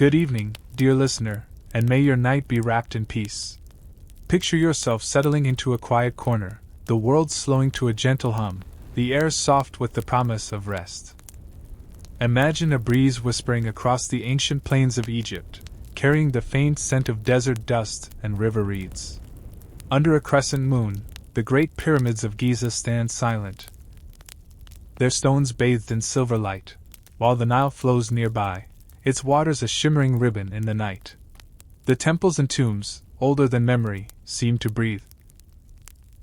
Good evening, dear listener, and may your night be wrapped in peace. Picture yourself settling into a quiet corner, the world slowing to a gentle hum, the air soft with the promise of rest. Imagine a breeze whispering across the ancient plains of Egypt, carrying the faint scent of desert dust and river reeds. Under a crescent moon, the great pyramids of Giza stand silent, their stones bathed in silver light, while the Nile flows nearby, its waters a shimmering ribbon in the night. The temples and tombs, older than memory, seem to breathe,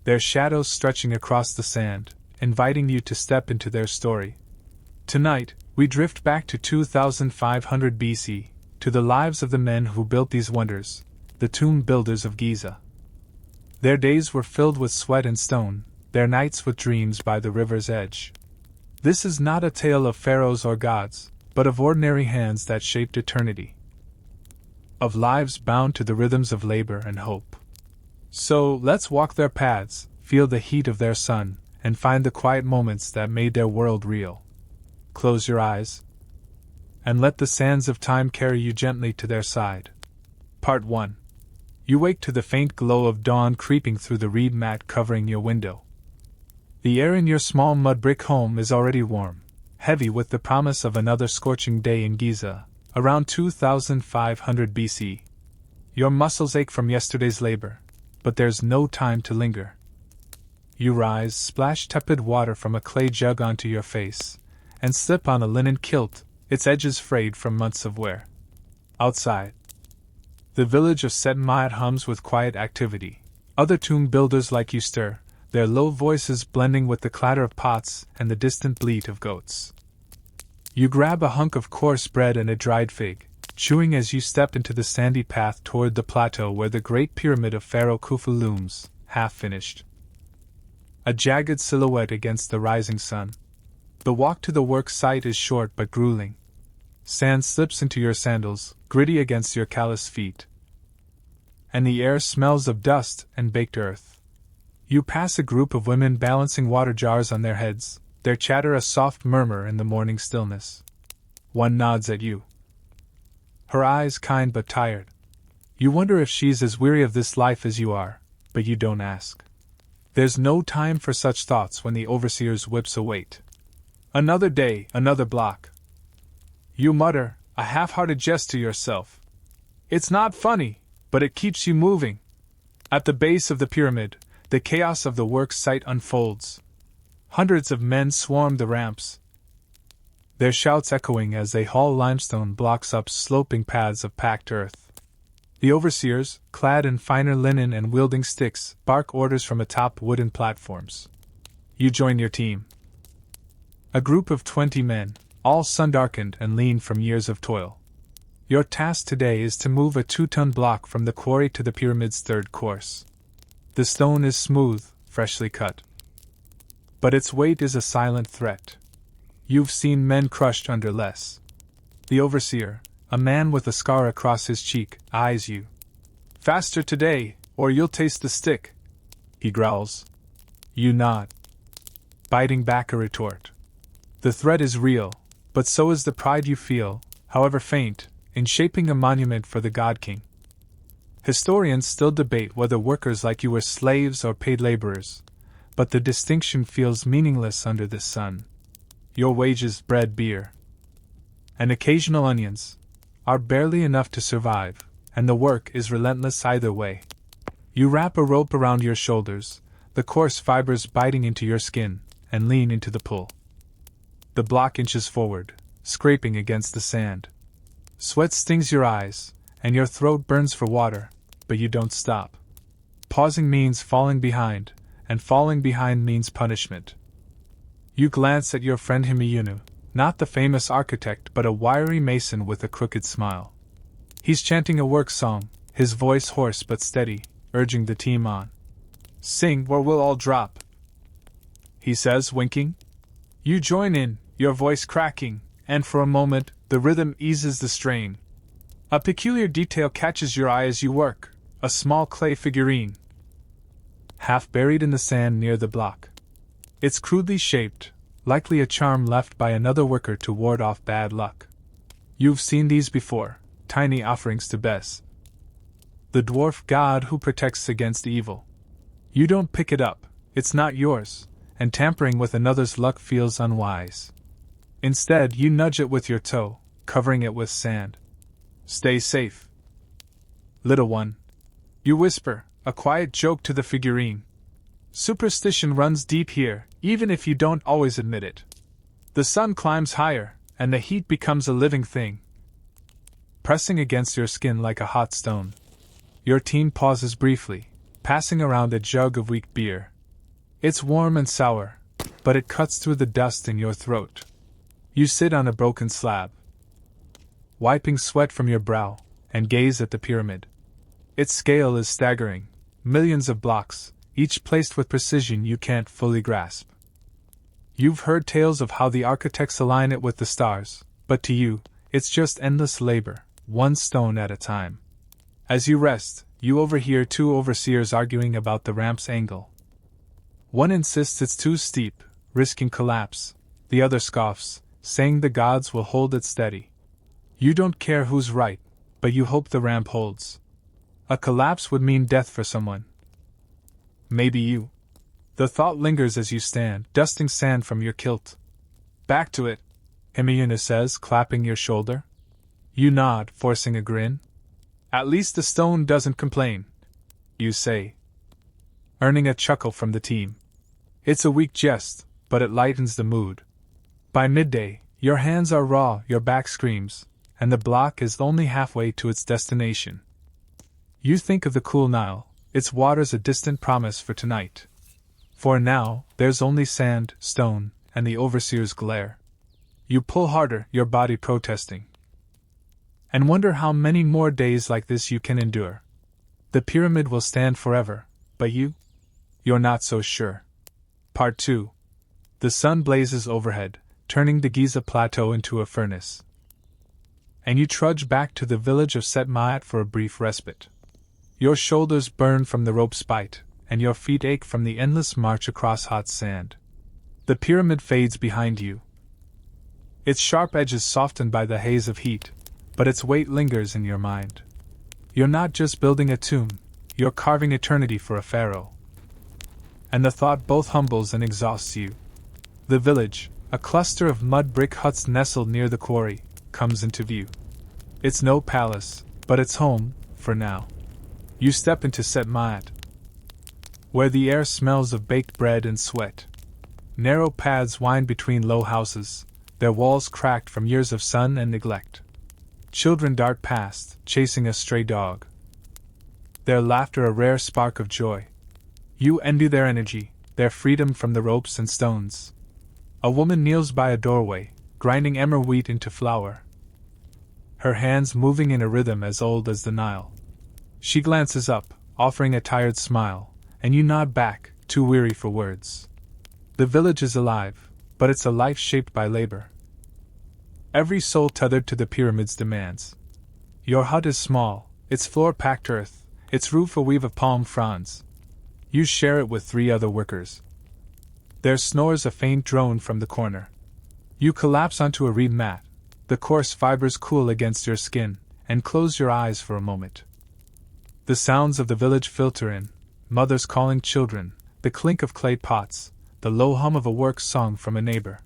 their shadows stretching across the sand, inviting you to step into their story. Tonight, we drift back to 2500 BC, to the lives of the men who built these wonders, the tomb builders of Giza. Their days were filled with sweat and stone, their nights with dreams by the river's edge. This is not a tale of pharaohs or gods, but of ordinary hands that shaped eternity, of lives bound to the rhythms of labor and hope. So, let's walk their paths, feel the heat of their sun, and find the quiet moments that made their world real. Close your eyes, and let the sands of time carry you gently to their side. Part 1. You wake to the faint glow of dawn creeping through the reed mat covering your window. The air in your small mud brick home is already warm, heavy with the promise of another scorching day in Giza, around 2500 BC. Your muscles ache from yesterday's labor, but there's no time to linger. You rise, splash tepid water from a clay jug onto your face, and slip on a linen kilt, its edges frayed from months of wear. Outside, the village of Set Ma'at hums with quiet activity. Other tomb builders like you stir, their low voices blending with the clatter of pots and the distant bleat of goats. You grab a hunk of coarse bread and a dried fig, chewing as you step into the sandy path toward the plateau where the great pyramid of Pharaoh Khufu looms, half finished, a jagged silhouette against the rising sun. The walk to the work site is short but grueling. Sand slips into your sandals, gritty against your calloused feet, and the air smells of dust and baked earth. You pass a group of women balancing water jars on their heads, their chatter a soft murmur in the morning stillness. One nods at you, her eyes kind but tired. You wonder if she's as weary of this life as you are, but you don't ask. There's no time for such thoughts when the overseer's whips await. Another day, another block. You mutter, a half-hearted jest to yourself. It's not funny, but it keeps you moving. At the base of the pyramid, the chaos of the work site unfolds. Hundreds of men swarm the ramps, their shouts echoing as they haul limestone blocks up sloping paths of packed earth. The overseers, clad in finer linen and wielding sticks, bark orders from atop wooden platforms. You join your team, a group of 20 men, all sun-darkened and lean from years of toil. Your task today is to move a 2-ton block from the quarry to the pyramid's third course. The stone is smooth, freshly cut, but its weight is a silent threat. You've seen men crushed under less. The overseer, a man with a scar across his cheek, eyes you. Faster today, or you'll taste the stick, he growls. You nod, biting back a retort. The threat is real, but so is the pride you feel, however faint, in shaping a monument for the God King. Historians still debate whether workers like you were slaves or paid laborers, but the distinction feels meaningless under this sun. Your wages, bread, beer, and occasional onions, are barely enough to survive, and the work is relentless either way. You wrap a rope around your shoulders, the coarse fibers biting into your skin, and lean into the pull. The block inches forward, scraping against the sand. Sweat stings your eyes, and your throat burns for water, but you don't stop. Pausing means falling behind, and falling behind means punishment. You glance at your friend Himayunu, not the famous architect but a wiry mason with a crooked smile. He's chanting a work song, his voice hoarse but steady, urging the team on. Sing or we'll all drop, he says, winking. You join in, your voice cracking, and for a moment, the rhythm eases the strain. A peculiar detail catches your eye as you work, a small clay figurine, half buried in the sand near the block. It's crudely shaped, likely a charm left by another worker to ward off bad luck. You've seen these before, tiny offerings to Bes, the dwarf god who protects against evil. You don't pick it up, it's not yours, and tampering with another's luck feels unwise. Instead, you nudge it with your toe, covering it with sand. Stay safe, little one. You whisper, a quiet joke to the figurine. Superstition runs deep here, even if you don't always admit it. The sun climbs higher, and the heat becomes a living thing, pressing against your skin like a hot stone. Your team pauses briefly, passing around a jug of weak beer. It's warm and sour, but it cuts through the dust in your throat. You sit on a broken slab, wiping sweat from your brow, and gaze at the pyramid. Its scale is staggering, millions of blocks, each placed with precision you can't fully grasp. You've heard tales of how the architects align it with the stars, but to you, it's just endless labor, one stone at a time. As you rest, you overhear two overseers arguing about the ramp's angle. One insists it's too steep, risking collapse. The other scoffs, saying the gods will hold it steady. You don't care who's right, but you hope the ramp holds. A collapse would mean death for someone. Maybe you. The thought lingers as you stand, dusting sand from your kilt. Back to it, Himeyuna says, clapping your shoulder. You nod, forcing a grin. At least the stone doesn't complain, you say, earning a chuckle from the team. It's a weak jest, but it lightens the mood. By midday, your hands are raw, your back screams, and the block is only halfway to its destination. You think of the cool Nile, its waters a distant promise for tonight. For now, there's only sand, stone, and the overseer's glare. You pull harder, your body protesting, and wonder how many more days like this you can endure. The pyramid will stand forever, but you're not so sure. Part 2. The sun blazes overhead, turning the Giza Plateau into a furnace. And you trudge back to the village of Set Ma'at for a brief respite. Your shoulders burn from the rope's bite, and your feet ache from the endless march across hot sand. The pyramid fades behind you, its sharp edges softened by the haze of heat, but its weight lingers in your mind. You're not just building a tomb, you're carving eternity for a pharaoh. And the thought both humbles and exhausts you. The village, a cluster of mud brick huts nestled near the quarry, comes into view. It's no palace, but it's home, for now. You step into Set Ma'at, where the air smells of baked bread and sweat. Narrow paths wind between low houses, their walls cracked from years of sun and neglect. Children dart past, chasing a stray dog, their laughter a rare spark of joy. You envy their energy, their freedom from the ropes and stones. A woman kneels by a doorway, grinding emmer wheat into flour, her hands moving in a rhythm as old as the Nile. She glances up, offering a tired smile, and you nod back, too weary for words. The village is alive, but it's a life shaped by labor. Every soul tethered to the pyramid's demands. Your hut is small, its floor packed earth, its roof a weave of palm fronds. You share it with 3 other workers. There snores a faint drone from the corner. You collapse onto a reed mat, the coarse fibers cool against your skin, and close your eyes for a moment. The sounds of the village filter in, mothers calling children, the clink of clay pots, the low hum of a work song from a neighbor.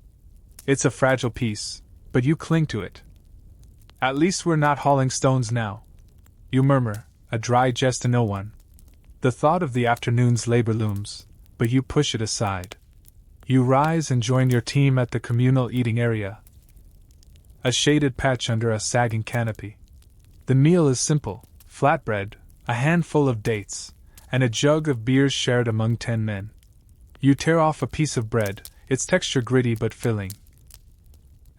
It's a fragile piece, but you cling to it. At least we're not hauling stones now, you murmur, a dry jest to no one. The thought of the afternoon's labor looms, but you push it aside. You rise and join your team at the communal eating area, a shaded patch under a sagging canopy. The meal is simple: flatbread, a handful of dates, and a jug of beers shared among 10 men. You tear off a piece of bread, its texture gritty but filling,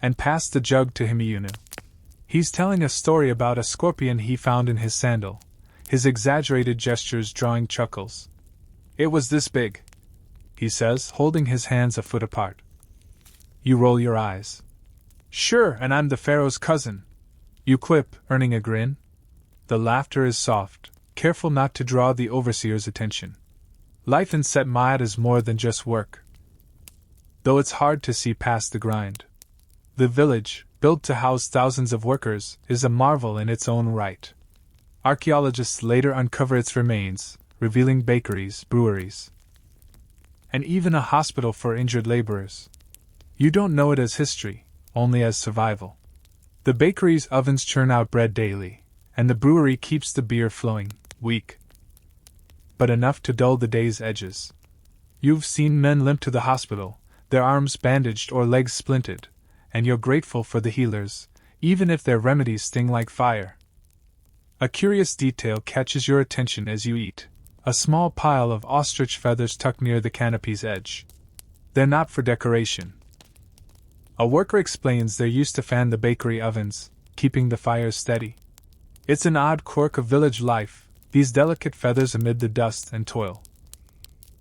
and pass the jug to Himeyunu. He's telling a story about a scorpion he found in his sandal, his exaggerated gestures drawing chuckles. It was this big, he says, holding his hands a foot apart. You roll your eyes. Sure, and I'm the pharaoh's cousin, you quip, earning a grin. The laughter is soft, careful not to draw the overseer's attention. Life in Set Ma'at is more than just work, though it's hard to see past the grind. The village, built to house thousands of workers, is a marvel in its own right. Archaeologists later uncover its remains, revealing bakeries, breweries, and even a hospital for injured laborers. You don't know it as history, only as survival. The bakery's ovens churn out bread daily, and the brewery keeps the beer flowing, weak, but enough to dull the day's edges. You've seen men limp to the hospital, their arms bandaged or legs splinted, and you're grateful for the healers, even if their remedies sting like fire. A curious detail catches your attention as you eat: a small pile of ostrich feathers tucked near the canopy's edge. They're not for decoration. A worker explains they're used to fan the bakery ovens, keeping the fires steady. It's an odd quirk of village life, these delicate feathers amid the dust and toil.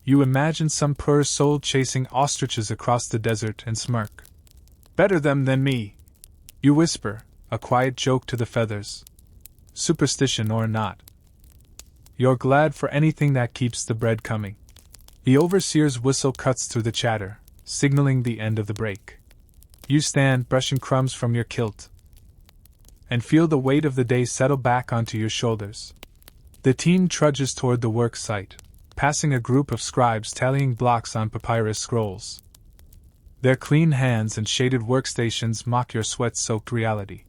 You imagine some poor soul chasing ostriches across the desert and smirk. "Better them than me," you whisper, a quiet joke to the feathers. Superstition or not, you're glad for anything that keeps the bread coming. The overseer's whistle cuts through the chatter, signaling the end of the break. You stand, brushing crumbs from your kilt, and feel the weight of the day settle back onto your shoulders. The team trudges toward the work site, passing a group of scribes tallying blocks on papyrus scrolls. Their clean hands and shaded workstations mock your sweat-soaked reality.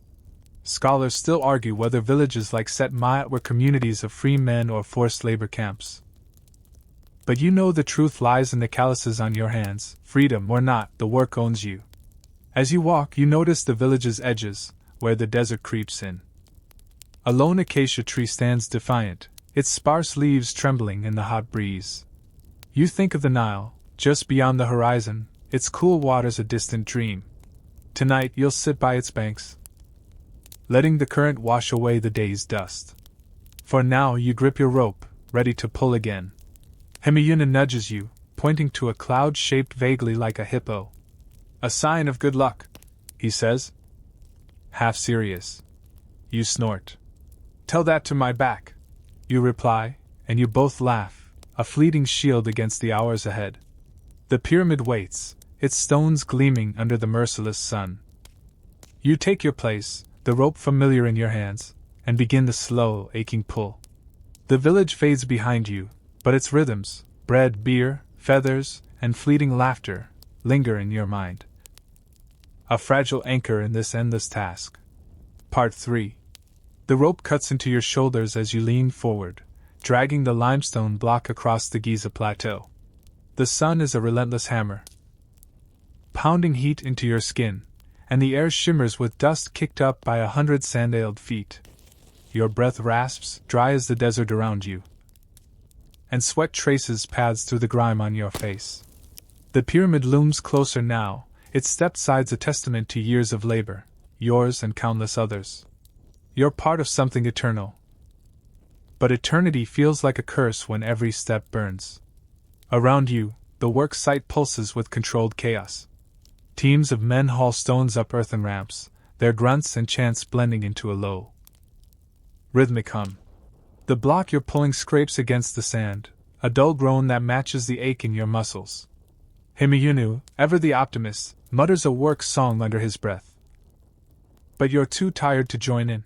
Scholars still argue whether villages like Set Ma'at were communities of free men or forced labor camps. But you know the truth lies in the calluses on your hands. Freedom or not, the work owns you. As you walk, you notice the village's edges, where the desert creeps in. A lone acacia tree stands defiant, its sparse leaves trembling in the hot breeze. You think of the Nile, just beyond the horizon, its cool waters a distant dream. Tonight you'll sit by its banks, letting the current wash away the day's dust. For now you grip your rope, ready to pull again. Himiyuna nudges you, pointing to a cloud shaped vaguely like a hippo. "A sign of good luck," he says. Half serious. You snort. "Tell that to my back," you reply, and you both laugh, a fleeting shield against the hours ahead. The pyramid waits, its stones gleaming under the merciless sun. You take your place, the rope familiar in your hands, and begin the slow, aching pull. The village fades behind you, but its rhythms, bread, beer, feathers, and fleeting laughter, linger in your mind. A fragile anchor in this endless task. Part 3. The rope cuts into your shoulders as you lean forward, dragging the limestone block across the Giza plateau. The sun is a relentless hammer, pounding heat into your skin, and the air shimmers with dust kicked up by 100 sandaled feet. Your breath rasps, dry as the desert around you, and sweat traces paths through the grime on your face. The pyramid looms closer now, its stepped sides a testament to years of labor, yours and countless others. You're part of something eternal. But eternity feels like a curse when every step burns. Around you, the work site pulses with controlled chaos. Teams of men haul stones up earthen ramps, their grunts and chants blending into a low, rhythmic hum. The block you're pulling scrapes against the sand, a dull groan that matches the ache in your muscles. Himiyunu, ever the optimist, mutters a work song under his breath. But you're too tired to join in.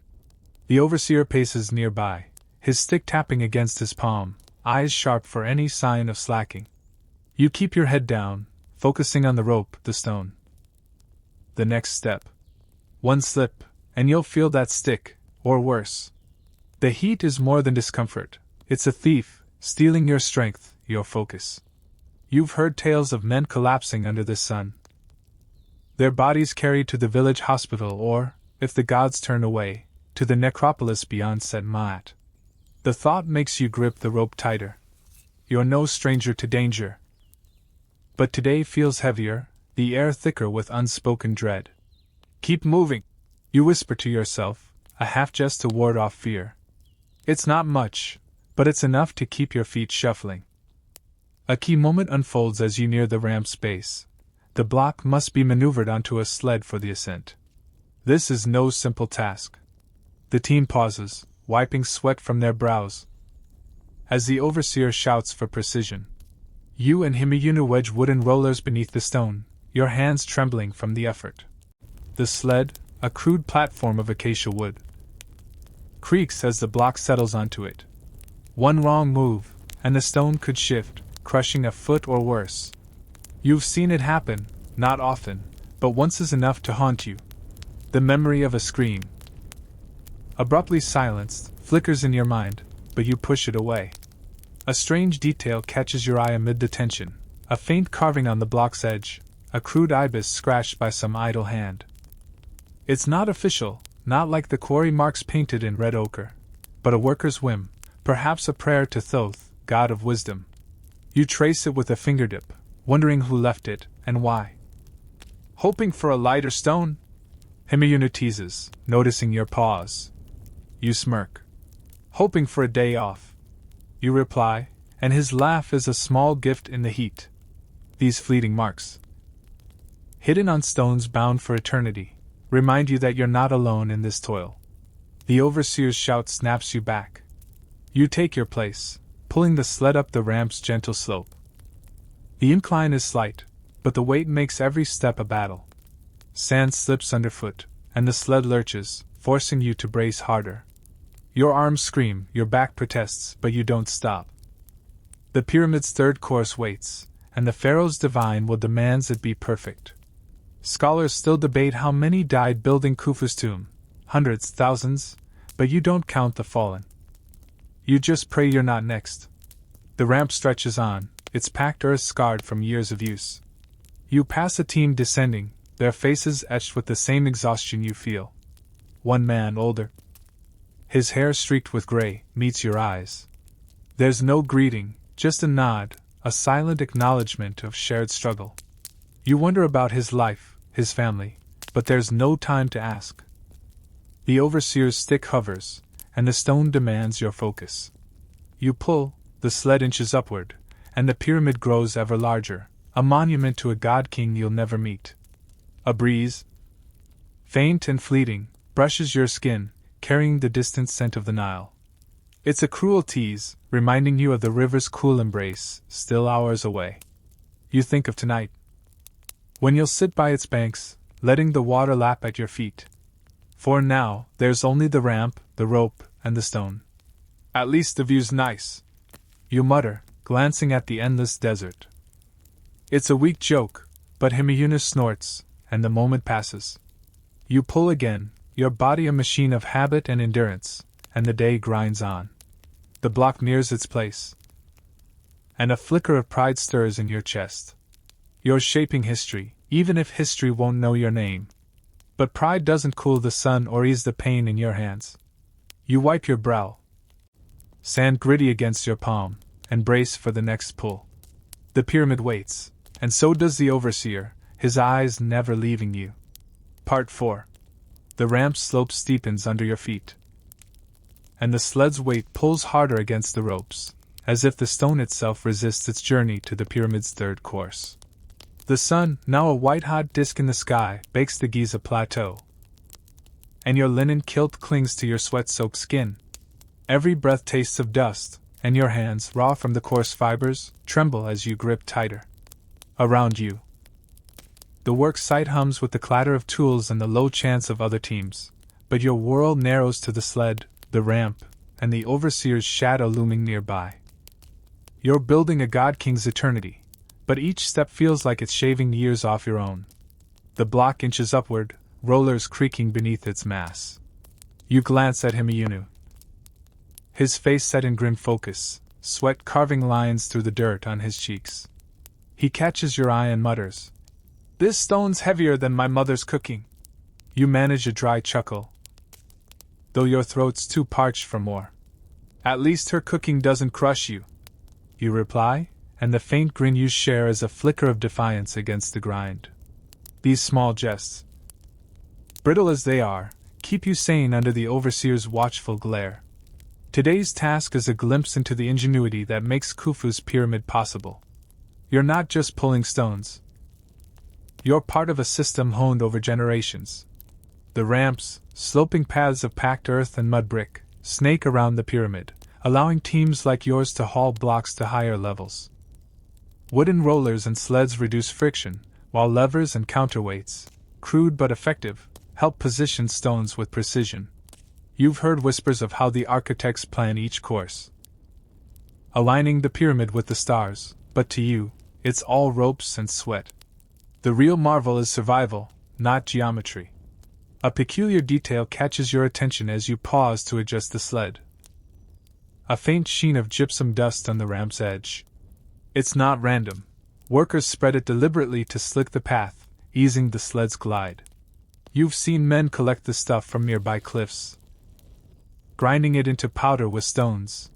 The overseer paces nearby, his stick tapping against his palm, eyes sharp for any sign of slacking. You keep your head down, focusing on the rope, the stone. The next step. One slip, and you'll feel that stick, or worse. The heat is more than discomfort, it's a thief, stealing your strength, your focus. You've heard tales of men collapsing under the sun, their bodies carried to the village hospital or, if the gods turn away, to the necropolis beyond Set Ma'at. The thought makes you grip the rope tighter. You're no stranger to danger. But today feels heavier, the air thicker with unspoken dread. "Keep moving," you whisper to yourself, a half jest to ward off fear. It's not much, but it's enough to keep your feet shuffling. A key moment unfolds as you near the ramp's base. The block must be maneuvered onto a sled for the ascent. This is no simple task. The team pauses, wiping sweat from their brows, as the overseer shouts for precision. You and Himiyunu wedge wooden rollers beneath the stone, your hands trembling from the effort. The sled, a crude platform of acacia wood. Creaks as the block settles onto it. One wrong move, and the stone could shift, crushing a foot or worse. You've seen it happen, not often, but once is enough to haunt you. The memory of a scream. Abruptly silenced, flickers in your mind, but you push it away. A strange detail catches your eye amid the tension. A faint carving on the block's edge, a crude ibis scratched by some idle hand. It's not official, not like the quarry marks painted in red ochre, but a worker's whim, perhaps a prayer to Thoth, god of wisdom. You trace it with a fingertip, wondering who left it, and why. Hoping for a lighter stone? Himeyunu teases, noticing your pause. You smirk. Hoping for a day off. You reply, and his laugh is a small gift in the heat. These fleeting marks, hidden on stones bound for eternity, remind you that you're not alone in this toil. The overseer's shout snaps you back. You take your place, pulling the sled up the ramp's gentle slope. The incline is slight, but the weight makes every step a battle. Sand slips underfoot, and the sled lurches, forcing you to brace harder. Your arms scream, your back protests, but you don't stop. The pyramid's third course waits, and the pharaoh's divine will demands it be perfect. Scholars still debate how many died building Khufu's tomb, hundreds, thousands, but you don't count the fallen. You just pray you're not next. The ramp stretches on, its packed earth scarred from years of use. You pass a team descending, their faces etched with the same exhaustion you feel. One man, older, his hair streaked with gray, meets your eyes. There's no greeting, just a nod, a silent acknowledgement of shared struggle. You wonder about his life, his family, but there's no time to ask. The overseer's stick hovers, and the stone demands your focus. You pull, the sled inches upward, and the pyramid grows ever larger, a monument to a god-king you'll never meet. A breeze, faint and fleeting, brushes your skin, carrying the distant scent of the Nile. It's a cruel tease, reminding you of the river's cool embrace, still hours away. You think of tonight, when you'll sit by its banks, letting the water lap at your feet. For now, there's only the ramp, the rope, and the stone. At least the view's nice, you mutter, glancing at the endless desert. It's a weak joke, but Himeyunu snorts, and the moment passes. You pull again, your body a machine of habit and endurance, and the day grinds on. The block nears its place, and a flicker of pride stirs in your chest. You're shaping history, even if history won't know your name. But pride doesn't cool the sun or ease the pain in your hands. You wipe your brow, sand gritty against your palm, and brace for the next pull. The pyramid waits, and so does the overseer, his eyes never leaving you. Part 4. The ramp's slope steepens under your feet, and the sled's weight pulls harder against the ropes, as if the stone itself resists its journey to the pyramid's third course. The sun, now a white-hot disk in the sky, bakes the Giza plateau, and your linen kilt clings to your sweat-soaked skin. Every breath tastes of dust, and your hands, raw from the coarse fibers, tremble as you grip tighter. Around you, the work site hums with the clatter of tools and the low chants of other teams, but your world narrows to the sled, the ramp, and the overseer's shadow looming nearby. You're building a god-king's eternity, but each step feels like it's shaving years off your own. The block inches upward, rollers creaking beneath its mass. You glance at Himeyunu, his face set in grim focus, sweat carving lines through the dirt on his cheeks. He catches your eye and mutters, "This stone's heavier than my mother's cooking." You manage a dry chuckle, though your throat's too parched for more. "At least her cooking doesn't crush you," you reply, and the faint grin you share is a flicker of defiance against the grind. These small jests, brittle as they are, keep you sane under the overseer's watchful glare. Today's task is a glimpse into the ingenuity that makes Khufu's pyramid possible. You're not just pulling stones. You're part of a system honed over generations. The ramps, sloping paths of packed earth and mud brick, snake around the pyramid, allowing teams like yours to haul blocks to higher levels. Wooden rollers and sleds reduce friction, while levers and counterweights, crude but effective, help position stones with precision. You've heard whispers of how the architects plan each course, aligning the pyramid with the stars, but to you, it's all ropes and sweat. The real marvel is survival, not geometry. A peculiar detail catches your attention as you pause to adjust the sled. A faint sheen of gypsum dust on the ramp's edge. It's not random. Workers spread it deliberately to slick the path, easing the sled's glide. You've seen men collect the stuff from nearby cliffs, grinding it into powder with stones.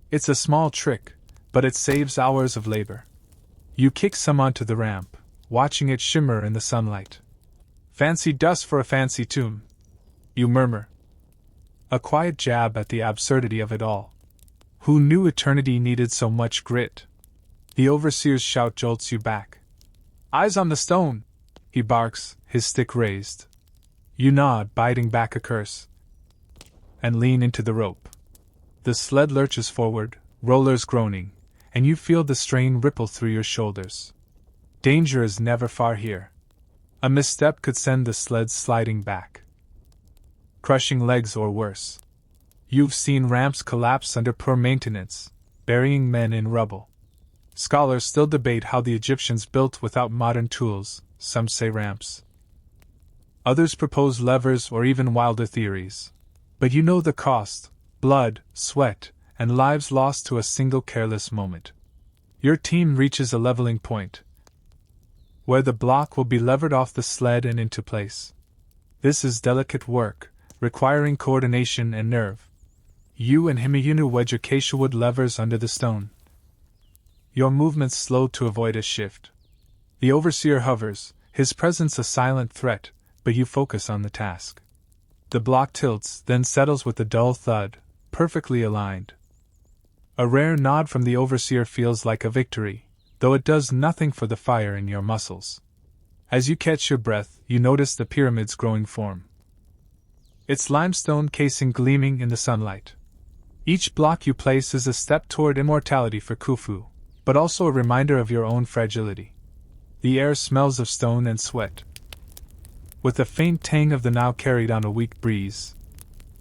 It's a small trick, but it saves hours of labor. You kick some onto the ramp, watching it shimmer in the sunlight. Fancy dust for a fancy tomb, you murmur. A quiet jab at the absurdity of it all. Who knew eternity needed so much grit? The overseer's shout jolts you back. Eyes on the stone, he barks, his stick raised. You nod, biting back a curse, and lean into the rope. The sled lurches forward, rollers groaning, and you feel the strain ripple through your shoulders. Danger is never far here. A misstep could send the sled sliding back, crushing legs or worse. You've seen ramps collapse under poor maintenance, burying men in rubble. Scholars still debate how the Egyptians built without modern tools. Some say ramps. Others propose levers or even wilder theories. But you know the cost: blood, sweat, and lives lost to a single careless moment. Your team reaches a leveling point, where the block will be levered off the sled and into place. This is delicate work, requiring coordination and nerve. You and Himayunu wedge your acacia wood levers under the stone, your movements slow to avoid a shift. The overseer hovers, his presence a silent threat, but you focus on the task. The block tilts, then settles with a dull thud, perfectly aligned. A rare nod from the overseer feels like a victory, though it does nothing for the fire in your muscles. As you catch your breath, you notice the pyramid's growing form, its limestone casing gleaming in the sunlight. Each block you place is a step toward immortality for Khufu, but also a reminder of your own fragility. The air smells of stone and sweat, with the faint tang of the Nile carried on a weak breeze.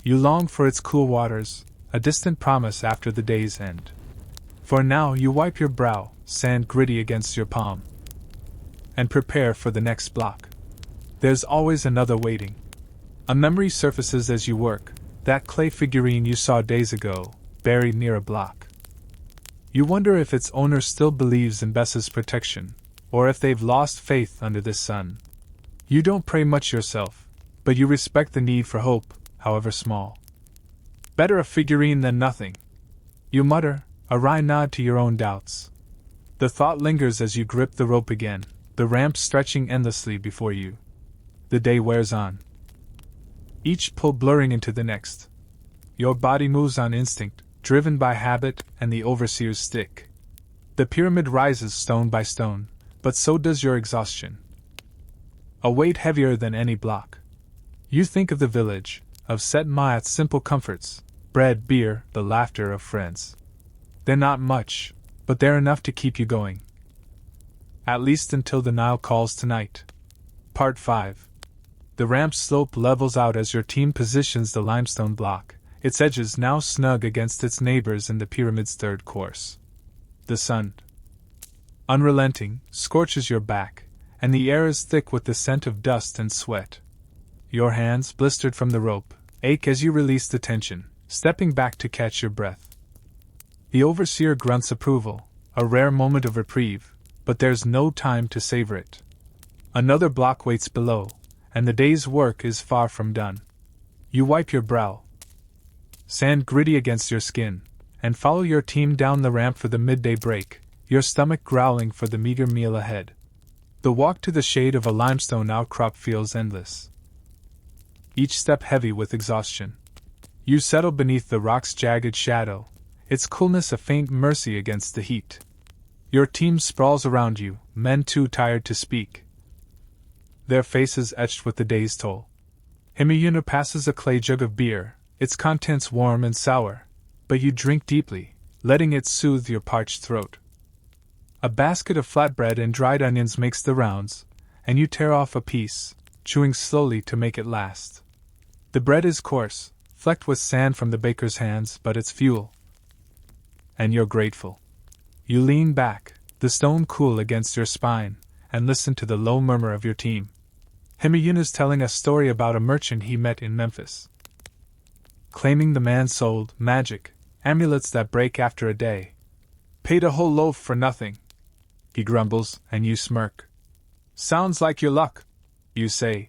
You long for its cool waters, a distant promise after the day's end. For now you wipe your brow, sand gritty against your palm, and prepare for the next block. There's always another waiting. A memory surfaces as you work, that clay figurine you saw days ago, buried near a block. You wonder if its owner still believes in Bessa's protection, or if they've lost faith under this sun. You don't pray much yourself, but you respect the need for hope, however small. Better a figurine than nothing, you mutter, a wry nod to your own doubts. The thought lingers as you grip the rope again, the ramp stretching endlessly before you. The day wears on, each pull blurring into the next. Your body moves on instinct, driven by habit and the overseer's stick. The pyramid rises stone by stone, but so does your exhaustion. A weight heavier than any block. You think of the village, of Set Ma'at's simple comforts, bread, beer, the laughter of friends. They're not much, but they're enough to keep you going. At least until the Nile calls tonight. Part 5. The ramp's slope levels out as your team positions the limestone block, its edges now snug against its neighbors in the pyramid's third course. The sun, unrelenting, scorches your back, and the air is thick with the scent of dust and sweat. Your hands, blistered from the rope, ache as you release the tension, stepping back to catch your breath. The overseer grunts approval, a rare moment of reprieve, but there's no time to savor it. Another block waits below, and the day's work is far from done. You wipe your brow, sand gritty against your skin, and follow your team down the ramp for the midday break, your stomach growling for the meager meal ahead. The walk to the shade of a limestone outcrop feels endless, each step heavy with exhaustion. You settle beneath the rock's jagged shadow, its coolness a faint mercy against the heat. Your team sprawls around you, men too tired to speak, their faces etched with the day's toll. Himayuna passes a clay jug of beer, its contents warm and sour, but you drink deeply, letting it soothe your parched throat. A basket of flatbread and dried onions makes the rounds, and you tear off a piece, chewing slowly to make it last. The bread is coarse, flecked with sand from the baker's hands, but it's fuel. And you're grateful. You lean back, the stone cool against your spine, and listen to the low murmur of your team. Himayuna's telling a story about a merchant he met in Memphis, claiming the man sold magic, amulets that break after a day. Paid a whole loaf for nothing. He grumbles, and you smirk. Sounds like your luck, you say.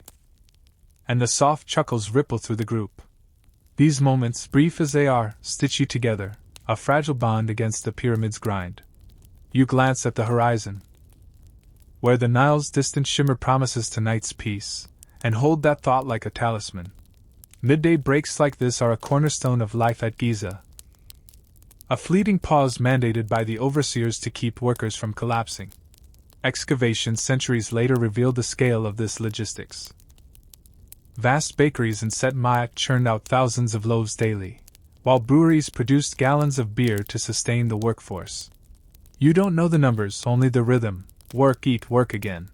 And the soft chuckles ripple through the group. These moments, brief as they are, stitch you together, a fragile bond against the pyramid's grind. You glance at the horizon, where the Nile's distant shimmer promises tonight's peace, and hold that thought like a talisman. Midday breaks like this are a cornerstone of life at Giza. A fleeting pause mandated by the overseers to keep workers from collapsing. Excavations centuries later revealed the scale of this logistics. Vast bakeries in Set Ma'at churned out thousands of loaves daily, while breweries produced gallons of beer to sustain the workforce. You don't know the numbers, only the rhythm: work, eat, work again.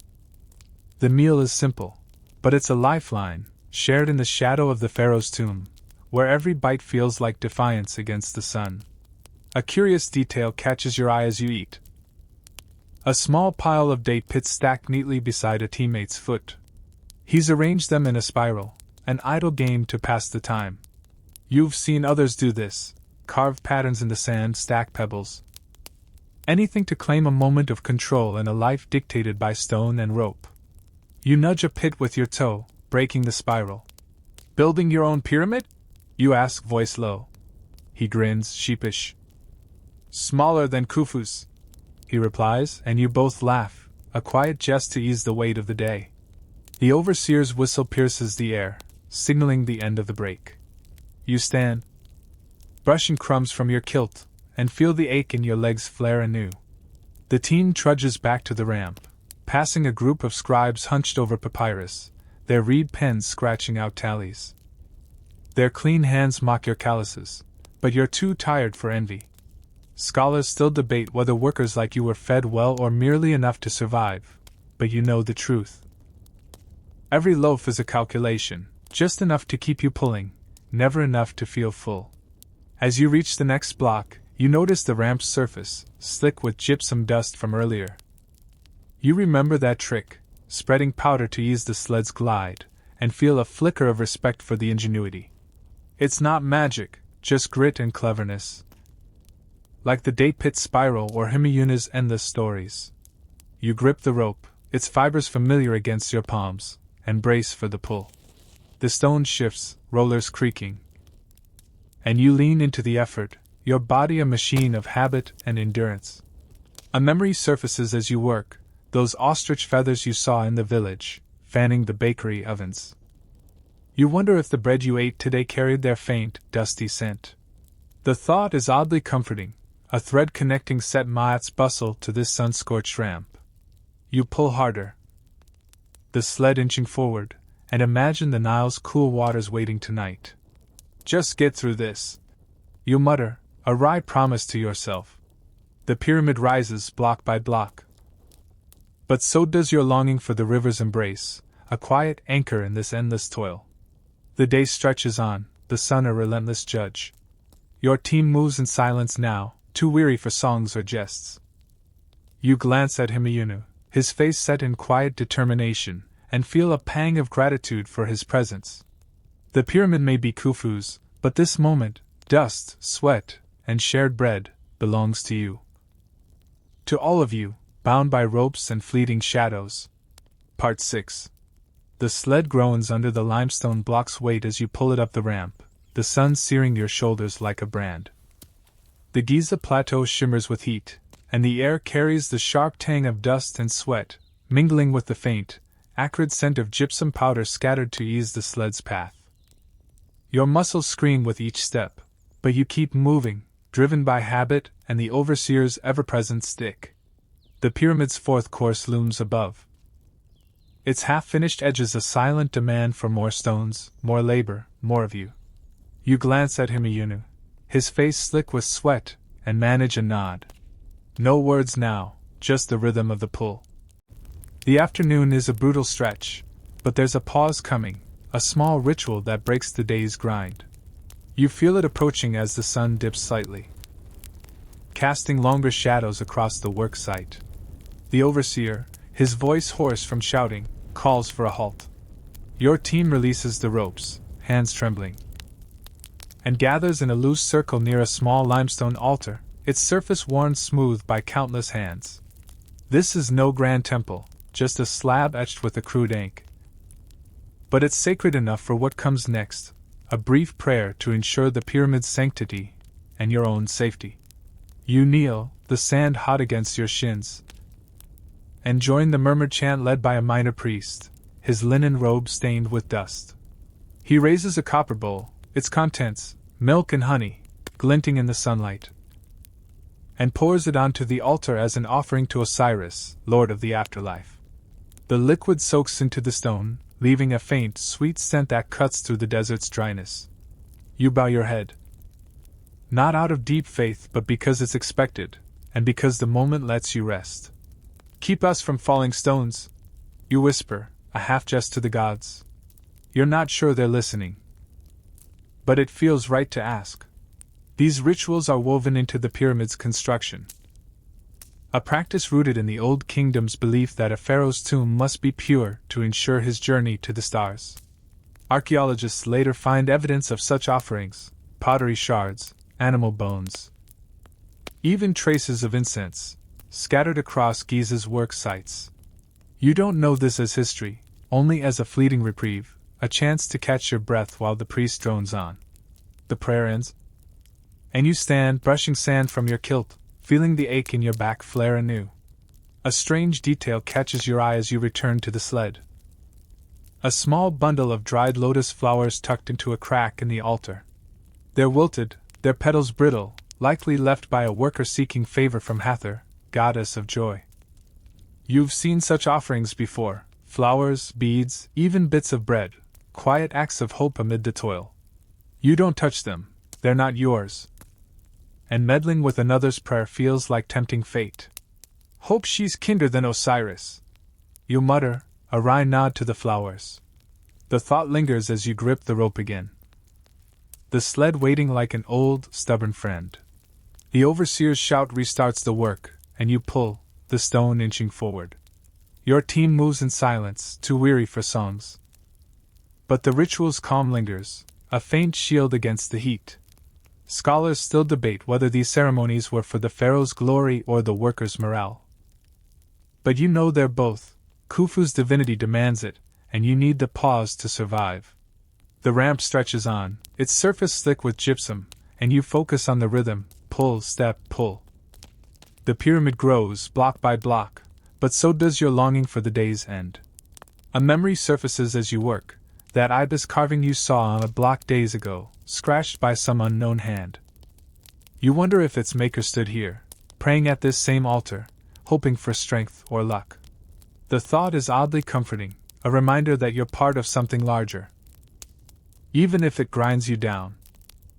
The meal is simple, but it's a lifeline, shared in the shadow of the pharaoh's tomb, where every bite feels like defiance against the sun. A curious detail catches your eye as you eat. A small pile of date pits stacked neatly beside a teammate's foot. He's arranged them in a spiral, an idle game to pass the time. You've seen others do this: carve patterns in the sand, stack pebbles. Anything to claim a moment of control in a life dictated by stone and rope. You nudge a pit with your toe, breaking the spiral. Building your own pyramid? You ask, voice low. He grins, sheepish. Smaller than Khufu's, he replies, and you both laugh, a quiet jest to ease the weight of the day. The overseer's whistle pierces the air, signaling the end of the break. You stand, brushing crumbs from your kilt, and feel the ache in your legs flare anew. The team trudges back to the ramp, passing a group of scribes hunched over papyrus, their reed pens scratching out tallies. Their clean hands mock your calluses, but you're too tired for envy. Scholars still debate whether workers like you were fed well or merely enough to survive, but you know the truth. Every loaf is a calculation, just enough to keep you pulling, never enough to feel full. As you reach the next block, you notice the ramp's surface, slick with gypsum dust from earlier. You remember that trick, spreading powder to ease the sled's glide, and feel a flicker of respect for the ingenuity. It's not magic, just grit and cleverness. Like the date pit spiral or Himayuna's endless stories. You grip the rope, its fibers familiar against your palms, and brace for the pull. The stone shifts, rollers creaking. And you lean into the effort, your body a machine of habit and endurance. A memory surfaces as you work, those ostrich feathers you saw in the village, fanning the bakery ovens. You wonder if the bread you ate today carried their faint, dusty scent. The thought is oddly comforting, a thread connecting Set Ma'at's bustle to this sun-scorched ramp. You pull harder, the sled inching forward, and imagine the Nile's cool waters waiting tonight. Just get through this, you mutter, a wry promise to yourself. The pyramid rises block by block. But so does your longing for the river's embrace, a quiet anchor in this endless toil. The day stretches on, the sun a relentless judge. Your team moves in silence now, too weary for songs or jests. You glance at Himayuna, his face set in quiet determination, and feel a pang of gratitude for his presence. The pyramid may be Khufu's, but this moment, dust, sweat, and shared bread, belongs to you. To all of you, bound by ropes and fleeting shadows. Part 6. The sled groans under the limestone block's weight as you pull it up the ramp, the sun searing your shoulders like a brand. The Giza plateau shimmers with heat, and the air carries the sharp tang of dust and sweat, mingling with the faint, acrid scent of gypsum powder scattered to ease the sled's path. Your muscles scream with each step, but you keep moving, driven by habit and the overseer's ever-present stick. The pyramid's fourth course looms above. Its half-finished edges a silent demand for more stones, more labor, more of you. You glance at Himayuna, his face slick with sweat, and manage a nod. No words now, just the rhythm of the pull. The afternoon is a brutal stretch. But there's a pause coming, a small ritual that breaks the day's grind. You feel it approaching as the sun dips slightly, casting longer shadows across the work site. The overseer, his voice hoarse from shouting, calls for a halt. Your team releases the ropes, hands trembling, and gathers in a loose circle near a small limestone altar, its surface worn smooth by countless hands. This is no grand temple, just a slab etched with a crude ink. But it's sacred enough for what comes next, a brief prayer to ensure the pyramid's sanctity and your own safety. You kneel, the sand hot against your shins, and join the murmured chant led by a minor priest, his linen robe stained with dust. He raises a copper bowl, its contents, milk and honey, glinting in the sunlight, and pours it onto the altar as an offering to Osiris, Lord of the afterlife. The liquid soaks into the stone, leaving a faint, sweet scent that cuts through the desert's dryness. You bow your head, not out of deep faith but because it's expected, and because the moment lets you rest. Keep us from falling stones, you whisper, a half-jest to the gods. You're not sure they're listening, but it feels right to ask. These rituals are woven into the pyramid's construction, a practice rooted in the Old Kingdom's belief that a pharaoh's tomb must be pure to ensure his journey to the stars. Archaeologists later find evidence of such offerings: pottery shards, animal bones, even traces of incense, scattered across Giza's work sites. You don't know this as history, only as a fleeting reprieve, a chance to catch your breath while the priest drones on. The prayer ends, and you stand brushing sand from your kilt, feeling the ache in your back flare anew. A strange detail catches your eye as you return to the sled. A small bundle of dried lotus flowers tucked into a crack in the altar. They're wilted, their petals brittle, likely left by a worker seeking favor from Hathor, goddess of joy. You've seen such offerings before: flowers, beads, even bits of bread, quiet acts of hope amid the toil. You don't touch them, they're not yours. And meddling with another's prayer feels like tempting fate. Hope she's kinder than Osiris, you mutter, a wry nod to the flowers. The thought lingers as you grip the rope again, the sled waiting like an old, stubborn friend. The overseer's shout restarts the work, and you pull, the stone inching forward. Your team moves in silence, too weary for songs. But the ritual's calm lingers, a faint shield against the heat. Scholars still debate whether these ceremonies were for the pharaoh's glory or the workers' morale. But you know they're both. Khufu's divinity demands it, and you need the pause to survive. The ramp stretches on, its surface slick with gypsum, and you focus on the rhythm: pull, step, pull. The pyramid grows, block by block, but so does your longing for the day's end. A memory surfaces as you work, that ibis carving you saw on a block days ago, scratched by some unknown hand. You wonder if its maker stood here, praying at this same altar, hoping for strength or luck. The thought is oddly comforting, a reminder that you're part of something larger, even if it grinds you down.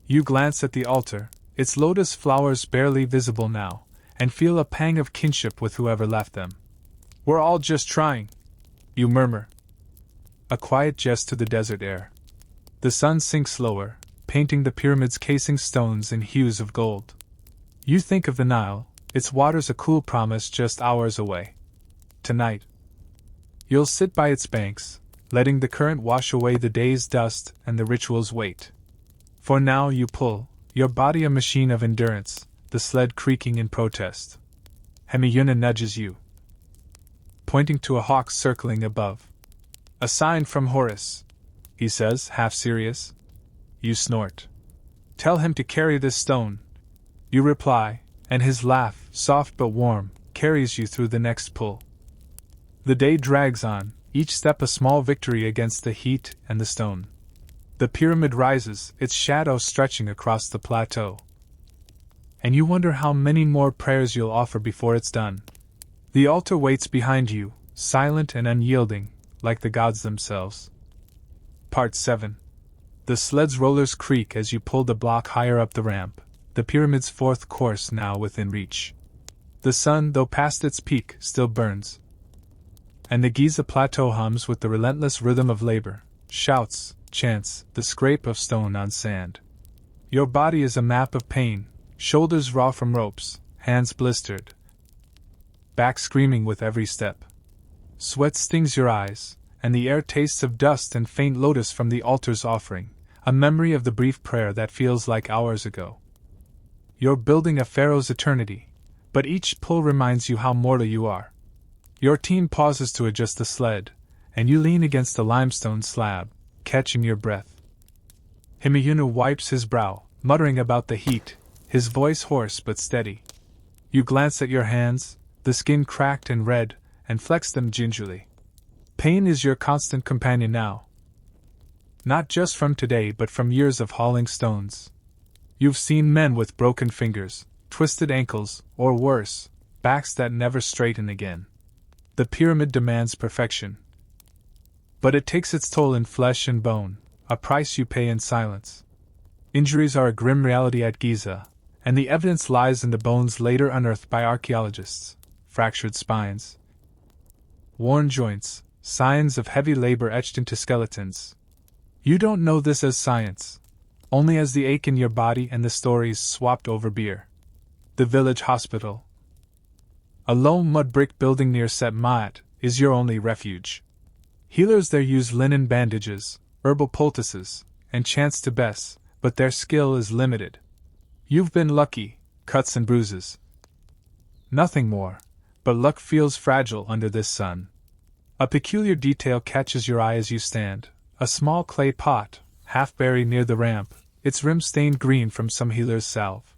You glance at the altar, its lotus flowers barely visible now, and feel a pang of kinship with whoever left them. We're all just trying, you murmur, a quiet jest to the desert air. The sun sinks lower, painting the pyramid's casing stones in hues of gold. You think of the Nile, its waters a cool promise just hours away. Tonight, you'll sit by its banks, letting the current wash away the day's dust and the ritual's weight. For now you pull, your body a machine of endurance, the sled creaking in protest. Hemiyuna nudges you, pointing to a hawk circling above. A sign from Horus, he says, half serious. You snort. Tell him to carry this stone, you reply, and his laugh, soft but warm, carries you through the next pull. The day drags on, each step a small victory against the heat and the stone. The pyramid rises, its shadow stretching across the plateau. And you wonder how many more prayers you'll offer before it's done. The altar waits behind you, silent and unyielding, like the gods themselves. Part 7. The sled's rollers creak as you pull the block higher up the ramp, the pyramid's fourth course now within reach. The sun, though past its peak, still burns, and the Giza plateau hums with the relentless rhythm of labor, shouts, chants, the scrape of stone on sand. Your body is a map of pain, shoulders raw from ropes, hands blistered, back screaming with every step. Sweat stings your eyes, and the air tastes of dust and faint lotus from the altar's offering, a memory of the brief prayer that feels like hours ago. You're building a pharaoh's eternity, but each pull reminds you how mortal you are. Your team pauses to adjust the sled, and you lean against the limestone slab, catching your breath. Himeyunu wipes his brow, muttering about the heat, his voice hoarse but steady. You glance at your hands, the skin cracked and red, and flex them gingerly. Pain is your constant companion now. Not just from today but from years of hauling stones. You've seen men with broken fingers, twisted ankles, or worse, backs that never straighten again. The pyramid demands perfection. But it takes its toll in flesh and bone, a price you pay in silence. Injuries are a grim reality at Giza, and the evidence lies in the bones later unearthed by archaeologists: fractured spines, worn joints, signs of heavy labor etched into skeletons. You don't know this as science, only as the ache in your body and the stories swapped over beer. The village hospital, a lone mud brick building near Set Maat, is your only refuge. Healers there use linen bandages, herbal poultices, and chants to bess, but their skill is limited. You've been lucky, cuts and bruises. Nothing more, but luck feels fragile under this sun. A peculiar detail catches your eye as you stand: a small clay pot, half buried near the ramp, its rim stained green from some healer's salve.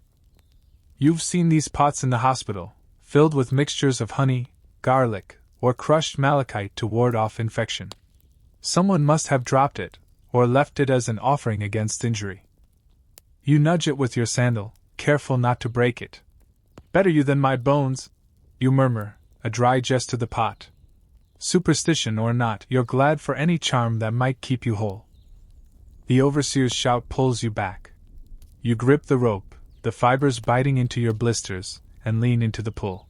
You've seen these pots in the hospital, filled with mixtures of honey, garlic, or crushed malachite to ward off infection. Someone must have dropped it, or left it as an offering against injury. You nudge it with your sandal, careful not to break it. "Better you than my bones," you murmur, a dry jest to the pot. Superstition or not, you're glad for any charm that might keep you whole. The overseer's shout pulls you back. You grip the rope, the fibers biting into your blisters, and lean into the pull.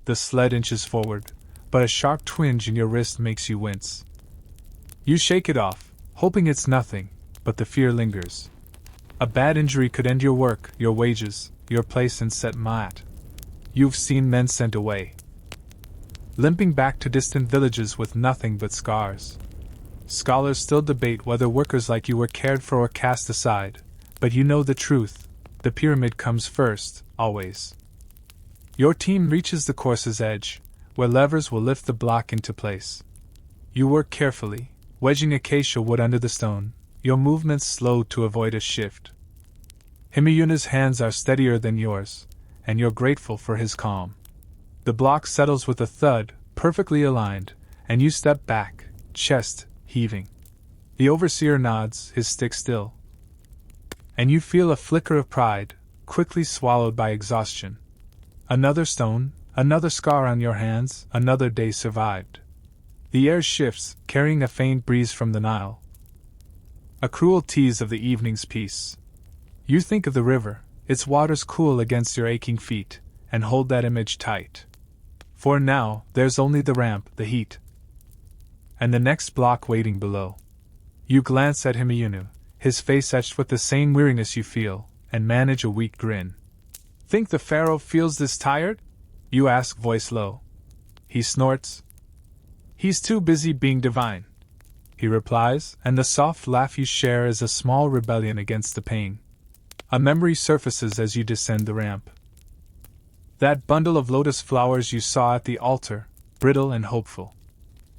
The sled inches forward, but a sharp twinge in your wrist makes you wince. You shake it off, hoping it's nothing, but the fear lingers. A bad injury could end your work, your wages, your place in Set Maat. You've seen men sent away, limping back to distant villages with nothing but scars. Scholars still debate whether workers like you were cared for or cast aside, but you know the truth: the pyramid comes first, always. Your team reaches the course's edge, where levers will lift the block into place. You work carefully, wedging acacia wood under the stone, your movements slow to avoid a shift. Himeyuna's hands are steadier than yours, and you're grateful for his calm. The block settles with a thud, perfectly aligned, and you step back, chest heaving. The overseer nods, his stick still. And you feel a flicker of pride, quickly swallowed by exhaustion. Another stone, another scar on your hands, another day survived. The air shifts, carrying a faint breeze from the Nile, a cruel tease of the evening's peace. You think of the river, its waters cool against your aching feet, and hold that image tight. For now, there's only the ramp, the heat, and the next block waiting below. You glance at Himeyunu, his face etched with the same weariness you feel, and manage a weak grin. "Think the pharaoh feels this tired?" you ask, voice low. He snorts. "He's too busy being divine," he replies, and the soft laugh you share is a small rebellion against the pain. A memory surfaces as you descend the ramp. That bundle of lotus flowers you saw at the altar, brittle and hopeful.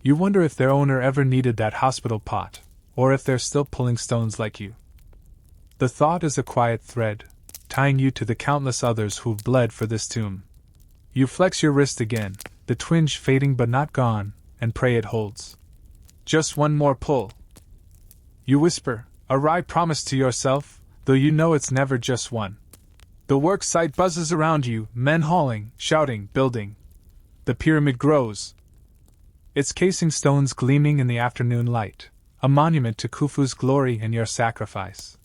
You wonder if their owner ever needed that hospital pot, or if they're still pulling stones like you. The thought is a quiet thread, tying you to the countless others who've bled for this tomb. You flex your wrist again, the twinge fading but not gone, and pray it holds. "Just one more pull," you whisper, a wry promise to yourself, though you know it's never just one. The work site buzzes around you, men hauling, shouting, building. The pyramid grows, its casing stones gleaming in the afternoon light, a monument to Khufu's glory and your sacrifice.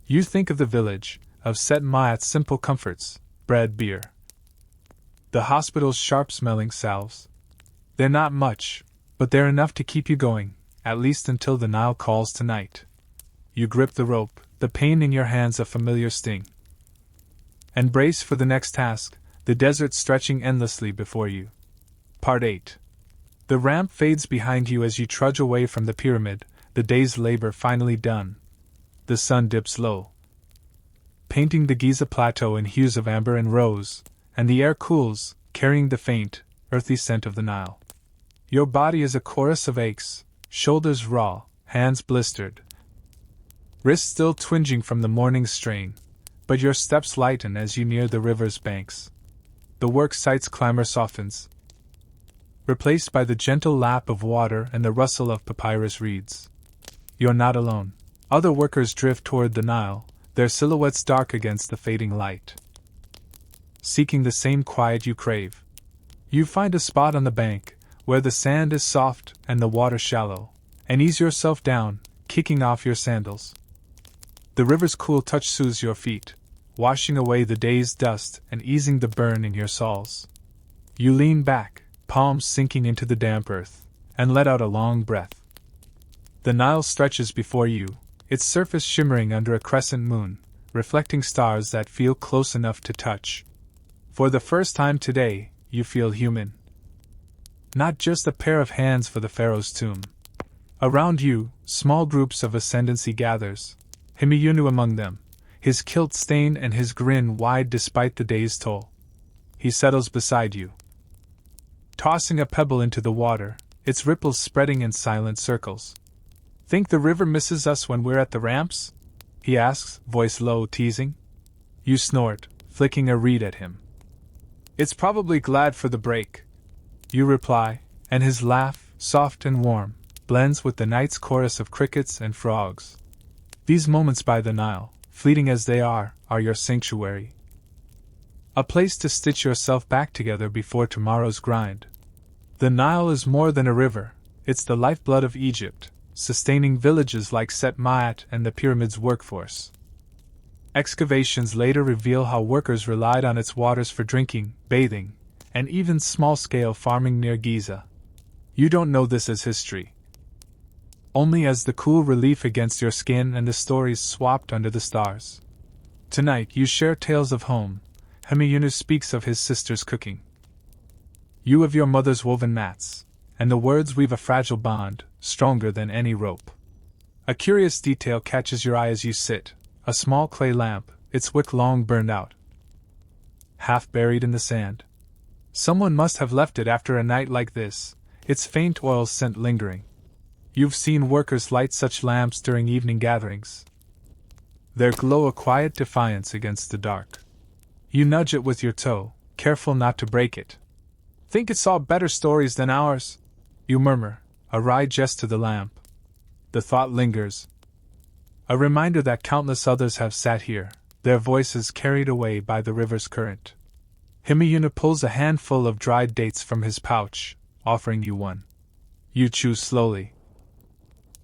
You think of the village, of Set Maat's simple comforts: bread, beer. The hospital's sharp-smelling salves. They're not much, but they're enough to keep you going, at least until the Nile calls tonight. You grip the rope, the pain in your hands a familiar sting. And brace for the next task, the desert stretching endlessly before you. Part 8. The ramp fades behind you as you trudge away from the pyramid, the day's labor finally done. The sun dips low, painting the Giza plateau in hues of amber and rose, and the air cools, carrying the faint, earthy scent of the Nile. Your body is a chorus of aches, shoulders raw, hands blistered, wrists still twinging from the morning's strain, but your steps lighten as you near the river's banks. The work site's clamor softens, replaced by the gentle lap of water and the rustle of papyrus reeds. You're not alone. Other workers drift toward the Nile, their silhouettes dark against the fading light, seeking the same quiet you crave. You find a spot on the bank, where the sand is soft and the water shallow, and ease yourself down, kicking off your sandals. The river's cool touch soothes your feet, washing away the day's dust and easing the burn in your soles. You lean back, palms sinking into the damp earth, and let out a long breath. The Nile stretches before you, its surface shimmering under a crescent moon, reflecting stars that feel close enough to touch. For the first time today, you feel human. Not just a pair of hands for the pharaoh's tomb. Around you, small groups of ascendancy gathers, Himiyunu among them, his kilt stained and his grin wide despite the day's toll. He settles beside you, tossing a pebble into the water, its ripples spreading in silent circles. Think the river misses us when we're at the ramps? He asks, voice low, teasing. You snort, flicking a reed at him. It's probably glad for the break, you reply, and his laugh, soft and warm, blends with the night's chorus of crickets and frogs. These moments by the Nile, fleeting as they are your sanctuary. A place to stitch yourself back together before tomorrow's grind. The Nile is more than a river, it's the lifeblood of Egypt, sustaining villages like Set Ma'at and the pyramid's workforce. Excavations later reveal how workers relied on its waters for drinking, bathing, and even small-scale farming near Giza. You don't know this as history, only as the cool relief against your skin and the stories swapped under the stars. Tonight you share tales of home. Hemiyunu speaks of his sister's cooking, you of your mother's woven mats, and the words weave a fragile bond, stronger than any rope. A curious detail catches your eye as you sit, a small clay lamp, its wick long burned out, half buried in the sand. Someone must have left it after a night like this, its faint oil scent lingering. You've seen workers light such lamps during evening gatherings. Their glow a quiet defiance against the dark. You nudge it with your toe, careful not to break it. Think it saw better stories than ours? You murmur, a wry jest to the lamp. The thought lingers. A reminder that countless others have sat here, their voices carried away by the river's current. Himiyuna pulls a handful of dried dates from his pouch, offering you one. You chew slowly,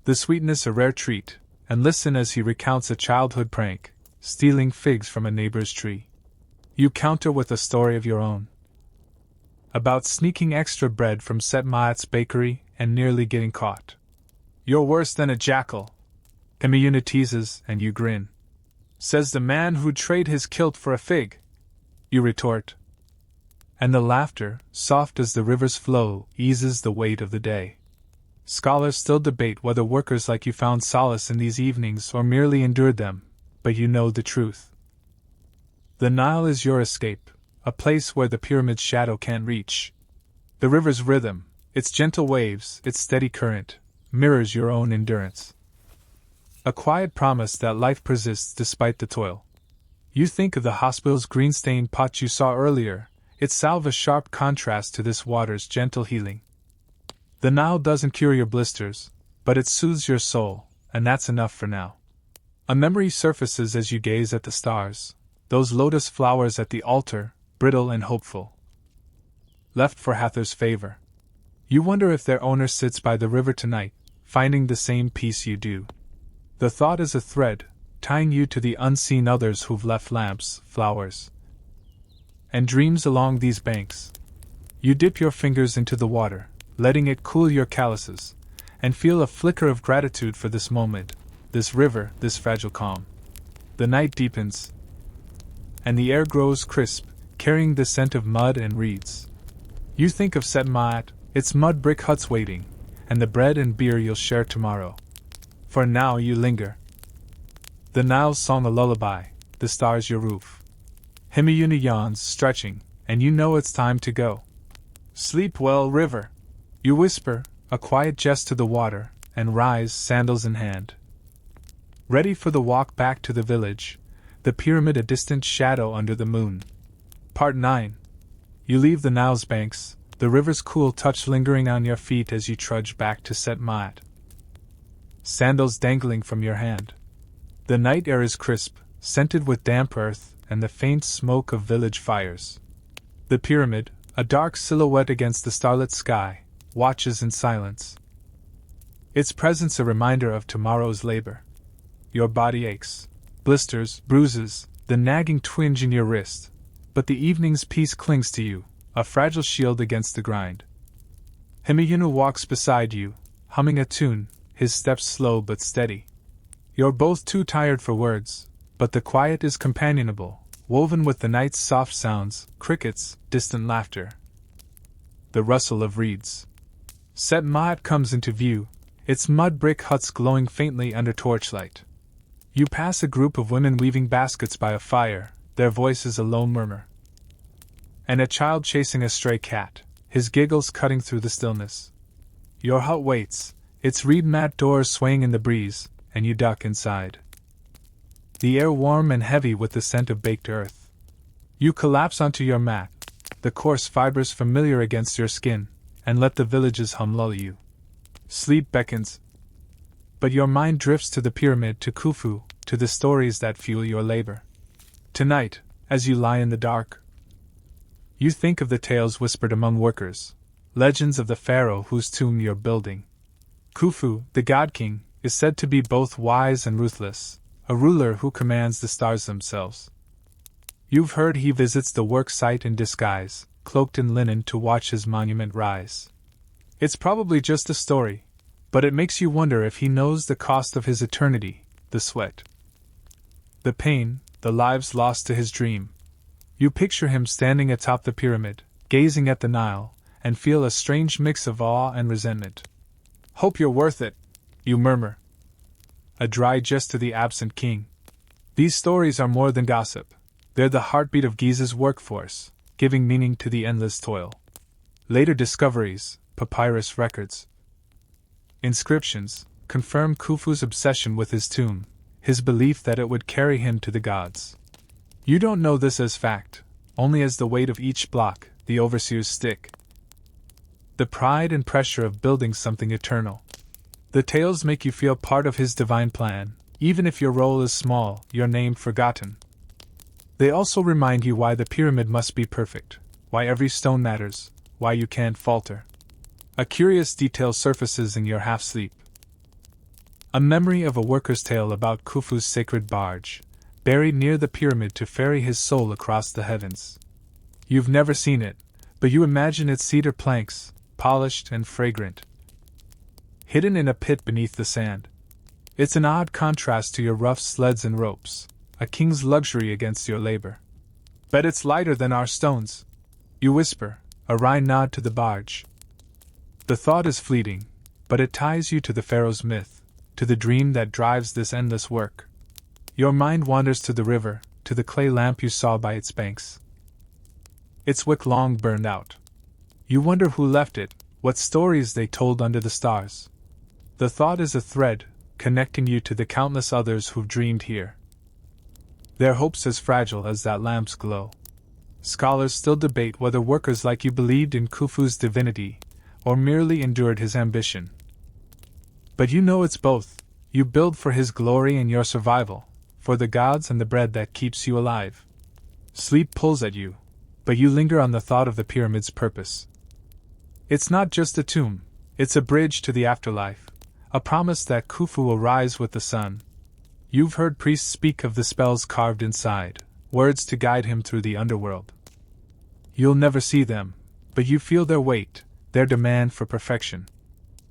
the sweetness a rare treat, and listen as he recounts a childhood prank, stealing figs from a neighbor's tree. You counter with a story of your own, about sneaking extra bread from Set Ma'at's bakery and nearly getting caught. You're worse than a jackal, Himiyuna teases, and you grin. Says the man who'd trade his kilt for a fig, you retort. And the laughter, soft as the river's flow, eases the weight of the day. Scholars still debate whether workers like you found solace in these evenings or merely endured them, but you know the truth. The Nile is your escape, a place where the pyramid's shadow can't reach. The river's rhythm, its gentle waves, its steady current, mirrors your own endurance. A quiet promise that life persists despite the toil. You think of the hospital's green-stained pot you saw earlier, its salve a sharp contrast to this water's gentle healing. The Nile doesn't cure your blisters, but it soothes your soul, and that's enough for now. A memory surfaces as you gaze at the stars, those lotus flowers at the altar, brittle and hopeful, left for Hathor's favor. You wonder if their owner sits by the river tonight, finding the same peace you do. The thought is a thread, tying you to the unseen others who've left lamps, flowers, and dreams along these banks. You dip your fingers into the water, letting it cool your calluses, and feel a flicker of gratitude for this moment, this river, this fragile calm. The night deepens, and the air grows crisp, carrying the scent of mud and reeds. You think of Set Ma'at, its mud brick huts waiting, and the bread and beer you'll share tomorrow. For now you linger. The Nile's song a lullaby, the stars your roof. Himayuna yawns, stretching, and you know it's time to go. Sleep well, river, you whisper, a quiet jest to the water, and rise, sandals in hand. Ready for the walk back to the village, the pyramid a distant shadow under the moon. Part 9. You leave the Nile's banks, the river's cool touch lingering on your feet as you trudge back to Set Ma'at. Sandals dangling from your hand. The night air is crisp, scented with damp earth and the faint smoke of village fires. The pyramid, a dark silhouette against the starlit sky, watches in silence. Its presence a reminder of tomorrow's labor. Your body aches. Blisters, bruises, the nagging twinge in your wrist. But the evening's peace clings to you, a fragile shield against the grind. Himayuna walks beside you, humming a tune, his steps slow but steady. You're both too tired for words, but the quiet is companionable, woven with the night's soft sounds, crickets, distant laughter. The rustle of reeds. Set Ma'at comes into view, its mud brick huts glowing faintly under torchlight. You pass a group of women weaving baskets by a fire, their voices a low murmur. And a child chasing a stray cat, his giggles cutting through the stillness. Your hut waits, its reed mat doors swaying in the breeze, and you duck inside. The air warm and heavy with the scent of baked earth. You collapse onto your mat, the coarse fibers familiar against your skin, and let the village's hum lull you. Sleep beckons. But your mind drifts to the pyramid, to Khufu, to the stories that fuel your labor. Tonight, as you lie in the dark, you think of the tales whispered among workers, legends of the pharaoh whose tomb you're building. Khufu, the god king, is said to be both wise and ruthless, a ruler who commands the stars themselves. You've heard he visits the work site in disguise, cloaked in linen to watch his monument rise. It's probably just a story, but it makes you wonder if he knows the cost of his eternity, the sweat, the pain, the lives lost to his dream. You picture him standing atop the pyramid, gazing at the Nile, and feel a strange mix of awe and resentment. Hope you're worth it, you murmur. A dry jest to the absent king. These stories are more than gossip. They're the heartbeat of Giza's workforce, giving meaning to the endless toil. Later discoveries, papyrus records, inscriptions, confirm Khufu's obsession with his tomb, his belief that it would carry him to the gods. You don't know this as fact, only as the weight of each block, the overseer's stick. The pride and pressure of building something eternal. The tales make you feel part of his divine plan, even if your role is small, your name forgotten. They also remind you why the pyramid must be perfect, why every stone matters, why you can't falter. A curious detail surfaces in your half-sleep. A memory of a worker's tale about Khufu's sacred barge, buried near the pyramid to ferry his soul across the heavens. You've never seen it, but you imagine its cedar planks, polished and fragrant, hidden in a pit beneath the sand. It's an odd contrast to your rough sleds and ropes, a king's luxury against your labor. Bet it's lighter than our stones, you whisper, a wry nod to the barge. The thought is fleeting, but it ties you to the pharaoh's myth, to the dream that drives this endless work. Your mind wanders to the river, to the clay lamp you saw by its banks. Its wick long burned out. You wonder who left it, what stories they told under the stars. The thought is a thread, connecting you to the countless others who've dreamed here. Their hopes as fragile as that lamp's glow. Scholars still debate whether workers like you believed in Khufu's divinity, or merely endured his ambition. But you know it's both. You build for his glory and your survival, for the gods and the bread that keeps you alive. Sleep pulls at you, but you linger on the thought of the pyramid's purpose. It's not just a tomb, it's a bridge to the afterlife, a promise that Khufu will rise with the sun. You've heard priests speak of the spells carved inside, words to guide him through the underworld. You'll never see them, but you feel their weight, their demand for perfection.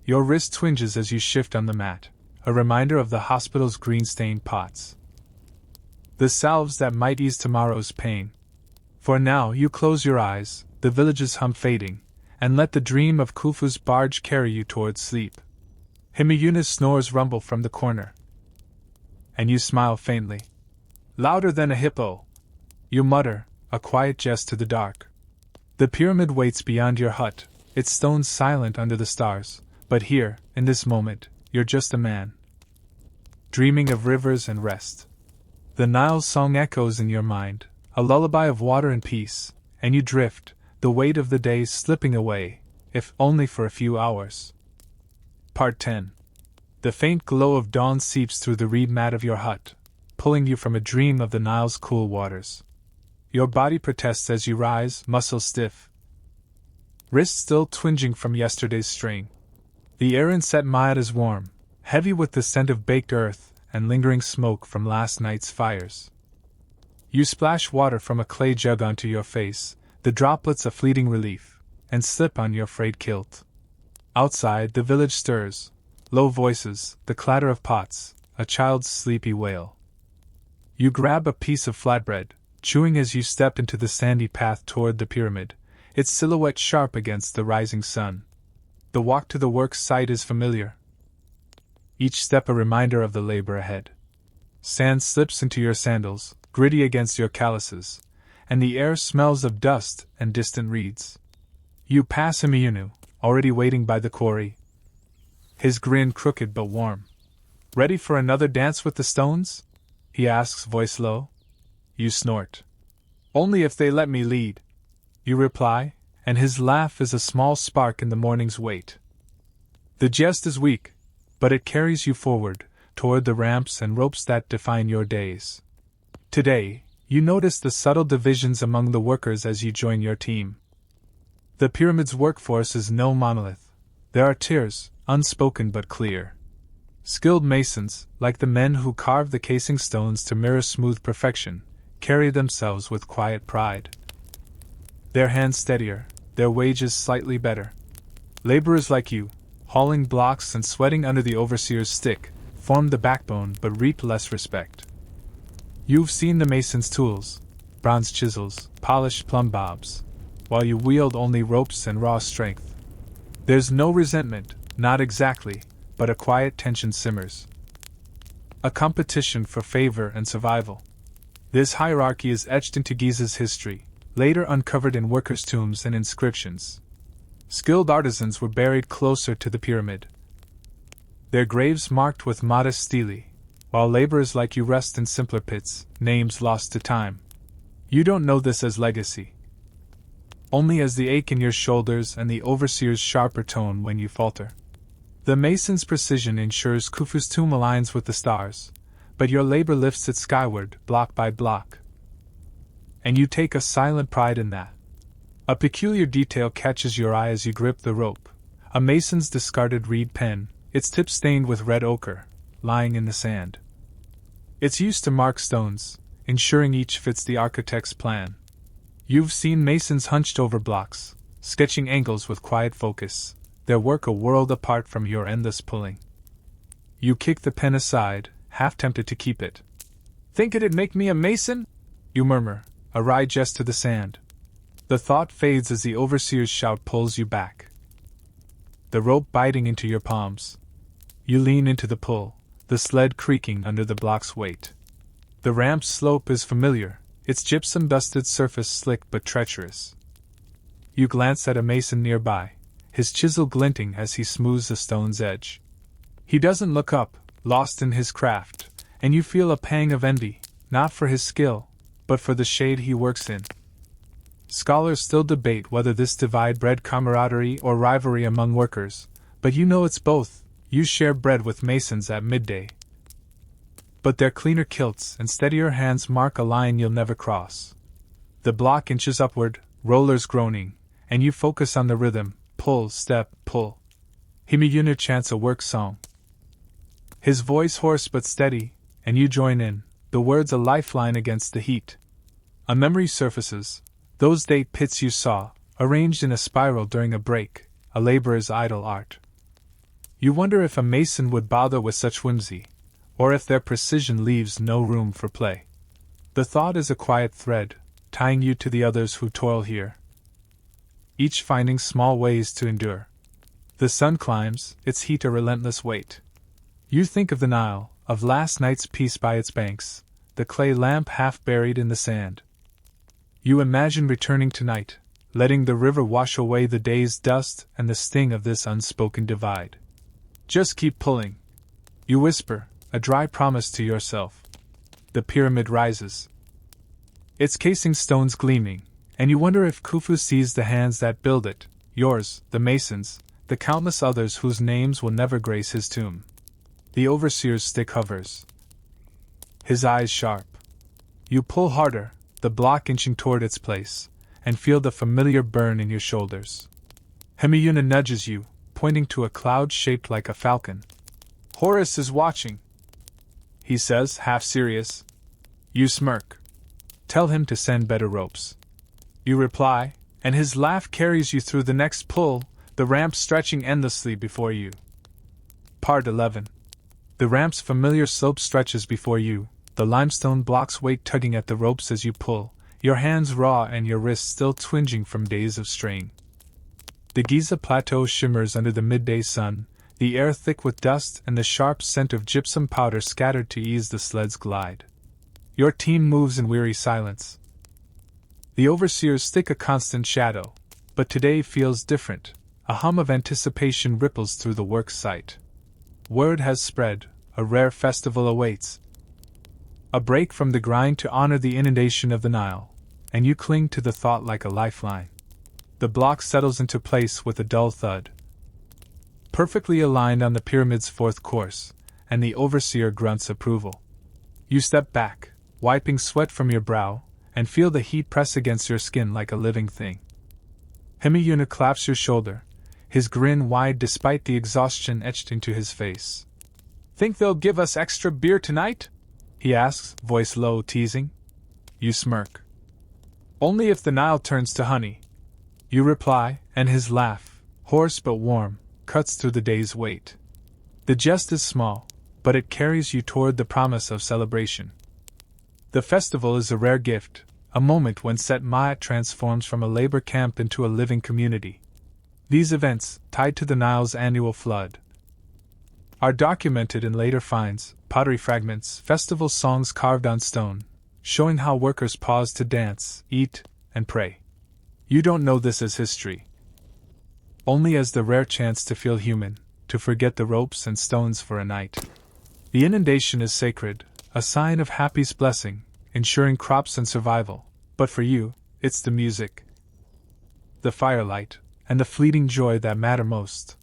Your wrist twinges as you shift on the mat, a reminder of the hospital's green-stained pots. The salves that might ease tomorrow's pain. For now, you close your eyes, the village's hum fading, and let the dream of Khufu's barge carry you towards sleep. Himayuna's snores rumble from the corner. And you smile faintly. Louder than a hippo. You mutter, a quiet jest to the dark. The pyramid waits beyond your hut, its stones silent under the stars, but here, in this moment, you're just a man. Dreaming of rivers and rest. The Nile's song echoes in your mind, a lullaby of water and peace, and you drift, the weight of the day slipping away, if only for a few hours. Part 10. The faint glow of dawn seeps through the reed mat of your hut, pulling you from a dream of the Nile's cool waters. Your body protests as you rise, muscles stiff, wrists still twinging from yesterday's strain. The air in Set Mayat is warm, heavy with the scent of baked earth and lingering smoke from last night's fires. You splash water from a clay jug onto your face, the droplets a fleeting relief, and slip on your frayed kilt. Outside, the village stirs, low voices, the clatter of pots, a child's sleepy wail. You grab a piece of flatbread, chewing as you step into the sandy path toward the pyramid, its silhouette sharp against the rising sun. The walk to the work site is familiar, each step a reminder of the labor ahead. Sand slips into your sandals, gritty against your calluses, and the air smells of dust and distant reeds. You pass Himayunu, already waiting by the quarry, his grin crooked but warm. Ready for another dance with the stones? He asks, voice low. You snort. Only if they let me lead, you reply, and his laugh is a small spark in the morning's wait. The jest is weak, but it carries you forward, toward the ramps and ropes that define your days. Today, you notice the subtle divisions among the workers as you join your team. The pyramid's workforce is no monolith. There are tiers, unspoken but clear. Skilled masons, like the men who carve the casing stones to mirror smooth perfection, carry themselves with quiet pride. Their hands steadier, their wages slightly better. Laborers like you, hauling blocks and sweating under the overseer's stick, form the backbone but reap less respect. You've seen the mason's tools, bronze chisels, polished plumb bobs, while you wield only ropes and raw strength. There's no resentment, not exactly, but a quiet tension simmers. A competition for favor and survival. This hierarchy is etched into Giza's history, later uncovered in workers' tombs and inscriptions. Skilled artisans were buried closer to the pyramid, their graves marked with modest stelae, while laborers like you rest in simpler pits, names lost to time. You don't know this as legacy, only as the ache in your shoulders and the overseer's sharper tone when you falter. The mason's precision ensures Khufu's tomb aligns with the stars, but your labor lifts it skyward, block by block. And you take a silent pride in that. A peculiar detail catches your eye as you grip the rope, a mason's discarded reed pen, its tip stained with red ochre, lying in the sand. It's used to mark stones, ensuring each fits the architect's plan. You've seen masons hunched over blocks, sketching angles with quiet focus, their work a world apart from your endless pulling. You kick the pen aside, half tempted to keep it. Think it'd make me a mason? You murmur, a wry jest to the sand. The thought fades as the overseer's shout pulls you back, the rope biting into your palms. You lean into the pull, the sled creaking under the block's weight. The ramp's slope is familiar, its gypsum-dusted surface slick but treacherous. You glance at a mason nearby, his chisel glinting as he smooths the stone's edge. He doesn't look up, lost in his craft, and you feel a pang of envy, not for his skill, but for the shade he works in. Scholars still debate whether this divide bred camaraderie or rivalry among workers, but you know it's both. You share bread with masons at midday, but their cleaner kilts and steadier hands mark a line you'll never cross. The block inches upward, rollers groaning, and you focus on the rhythm, pull, step, pull. Himayunu chants a work song, his voice hoarse but steady, and you join in, the words a lifeline against the heat. A memory surfaces, those date pits you saw, arranged in a spiral during a break, a laborer's idle art. You wonder if a mason would bother with such whimsy, or if their precision leaves no room for play. The thought is a quiet thread, tying you to the others who toil here, each finding small ways to endure. The sun climbs, its heat a relentless weight. You think of the Nile, of last night's peace by its banks, the clay lamp half buried in the sand. You imagine returning tonight, letting the river wash away the day's dust and the sting of this unspoken divide. Just keep pulling, you whisper, a dry promise to yourself. The pyramid rises, its casing stones gleaming, and you wonder if Khufu sees the hands that build it, yours, the masons, the countless others whose names will never grace his tomb. The overseer's stick hovers, his eyes sharp. You pull harder, the block inching toward its place, and feel the familiar burn in your shoulders. Hemiyuna nudges you, pointing to a cloud shaped like a falcon. Horus is watching, he says, half serious. You smirk. Tell him to send better ropes. You reply, and his laugh carries you through the next pull, the ramp stretching endlessly before you. Part 11. The ramp's familiar slope stretches before you, the limestone blocks weight tugging at the ropes as you pull, your hands raw and your wrists still twinging from days of strain. The Giza Plateau shimmers under the midday sun, the air thick with dust and the sharp scent of gypsum powder scattered to ease the sled's glide. Your team moves in weary silence. The overseers stick a constant shadow, but today feels different. A hum of anticipation ripples through the work site. Word has spread, a rare festival awaits. A break from the grind to honor the inundation of the Nile, and you cling to the thought like a lifeline. The block settles into place with a dull thud, perfectly aligned on the pyramid's fourth course, and the overseer grunts approval. You step back, wiping sweat from your brow, and feel the heat press against your skin like a living thing. Hemiyuna claps your shoulder, his grin wide despite the exhaustion etched into his face. Think they'll give us extra beer tonight? He asks, voice low, teasing. You smirk. Only if the Nile turns to honey. You reply, and his laugh, hoarse but warm, cuts through the day's weight. The jest is small, but it carries you toward the promise of celebration. The festival is a rare gift, a moment when Set Ma'at transforms from a labor camp into a living community. These events, tied to the Nile's annual flood, are documented in later finds, pottery fragments, festival songs carved on stone, showing how workers paused to dance, eat, and pray. You don't know this as history, only as the rare chance to feel human, to forget the ropes and stones for a night. The inundation is sacred, a sign of Happy's blessing, ensuring crops and survival, but for you, it's the music, the firelight, and the fleeting joy that matter most.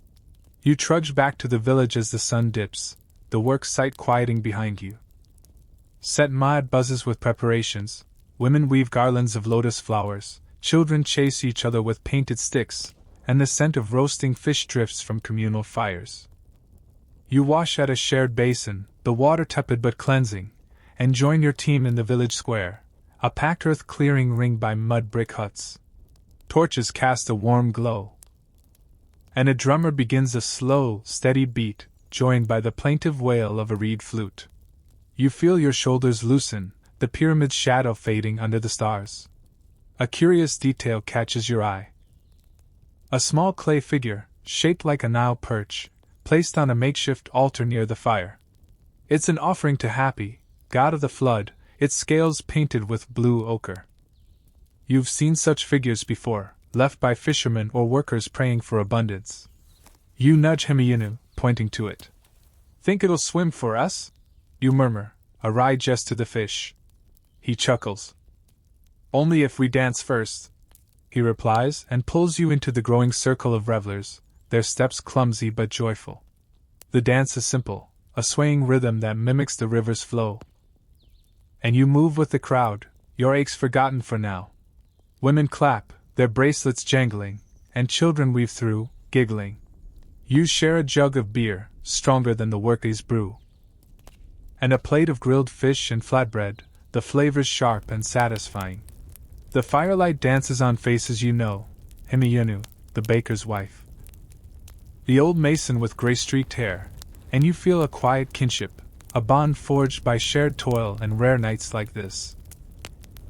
You trudge back to the village as the sun dips, the work site quieting behind you. Set Ma'at buzzes with preparations, women weave garlands of lotus flowers, children chase each other with painted sticks, and the scent of roasting fish drifts from communal fires. You wash at a shared basin, the water tepid but cleansing, and join your team in the village square, a packed earth clearing ringed by mud brick huts. Torches cast a warm glow, and a drummer begins a slow, steady beat, joined by the plaintive wail of a reed flute. You feel your shoulders loosen, the pyramid's shadow fading under the stars. A curious detail catches your eye. A small clay figure, shaped like a Nile perch, placed on a makeshift altar near the fire. It's an offering to Happy, god of the flood, its scales painted with blue ochre. You've seen such figures before, left by fishermen or workers praying for abundance. You nudge Hemiyunu, pointing to it. Think it'll swim for us? You murmur, a wry jest to the fish. He chuckles. Only if we dance first, he replies, and pulls you into the growing circle of revelers, their steps clumsy but joyful. The dance is simple, a swaying rhythm that mimics the river's flow. And you move with the crowd, your aches forgotten for now. Women clap, their bracelets jangling, and children weave through, giggling. You share a jug of beer, stronger than the workday's brew, and a plate of grilled fish and flatbread, the flavors sharp and satisfying. The firelight dances on faces you know, Hemiyunu, the baker's wife. the old mason with gray-streaked hair, and you feel a quiet kinship, a bond forged by shared toil and rare nights like this.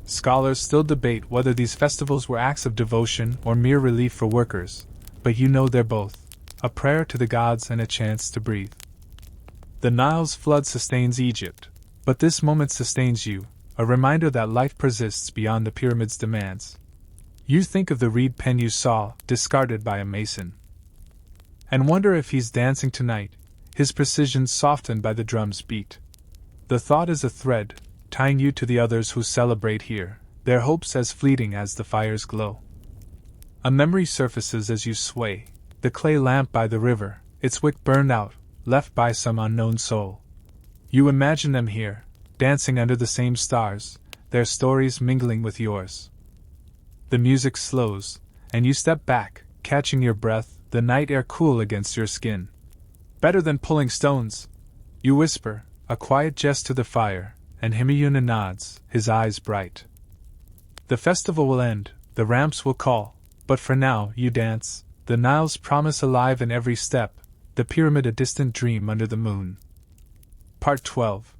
Scholars still debate whether these festivals were acts of devotion or mere relief for workers, but you know they're both, a prayer to the gods and a chance to breathe. The Nile's flood sustains Egypt, but this moment sustains you, a reminder that life persists beyond the pyramid's demands. You think of the reed pen you saw, discarded by a mason, and wonder if he's dancing tonight, his precision softened by the drum's beat. The thought is a thread, tying you to the others who celebrate here, their hopes as fleeting as the fire's glow. A memory surfaces as you sway, the clay lamp by the river, its wick burned out, left by some unknown soul. You imagine them here, dancing under the same stars, their stories mingling with yours. The music slows, and you step back, catching your breath, the night air cool against your skin. Better than pulling stones, you whisper, a quiet jest to the fire, and Himiyuna nods, his eyes bright. The festival will end, the ramps will call, but for now you dance, the Nile's promise alive in every step, the pyramid a distant dream under the moon. Part 12.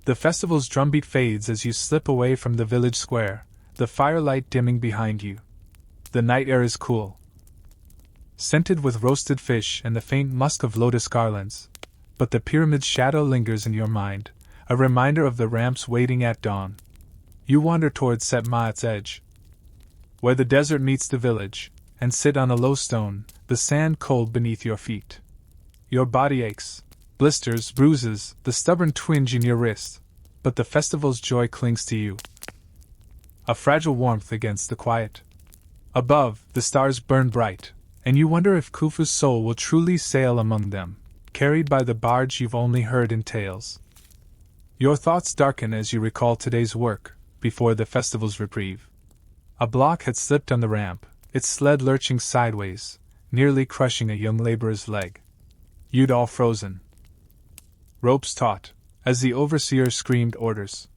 The festival's drumbeat fades as you slip away from the village square, the firelight dimming behind you. The night air is cool, scented with roasted fish and the faint musk of lotus garlands, but the pyramid's shadow lingers in your mind, a reminder of the ramps waiting at dawn. You wander towards Set Ma'at's edge, where the desert meets the village, and sit on a low stone, the sand cold beneath your feet. Your body aches, blisters, bruises, the stubborn twinge in your wrist, but the festival's joy clings to you, a fragile warmth against the quiet. Above, the stars burn bright, and you wonder if Khufu's soul will truly sail among them, carried by the barge you've only heard in tales. Your thoughts darken as you recall today's work, before the festival's reprieve. A block had slipped on the ramp, its sled lurching sideways, nearly crushing a young laborer's leg. You'd all frozen. Ropes taut, as the overseer screamed orders.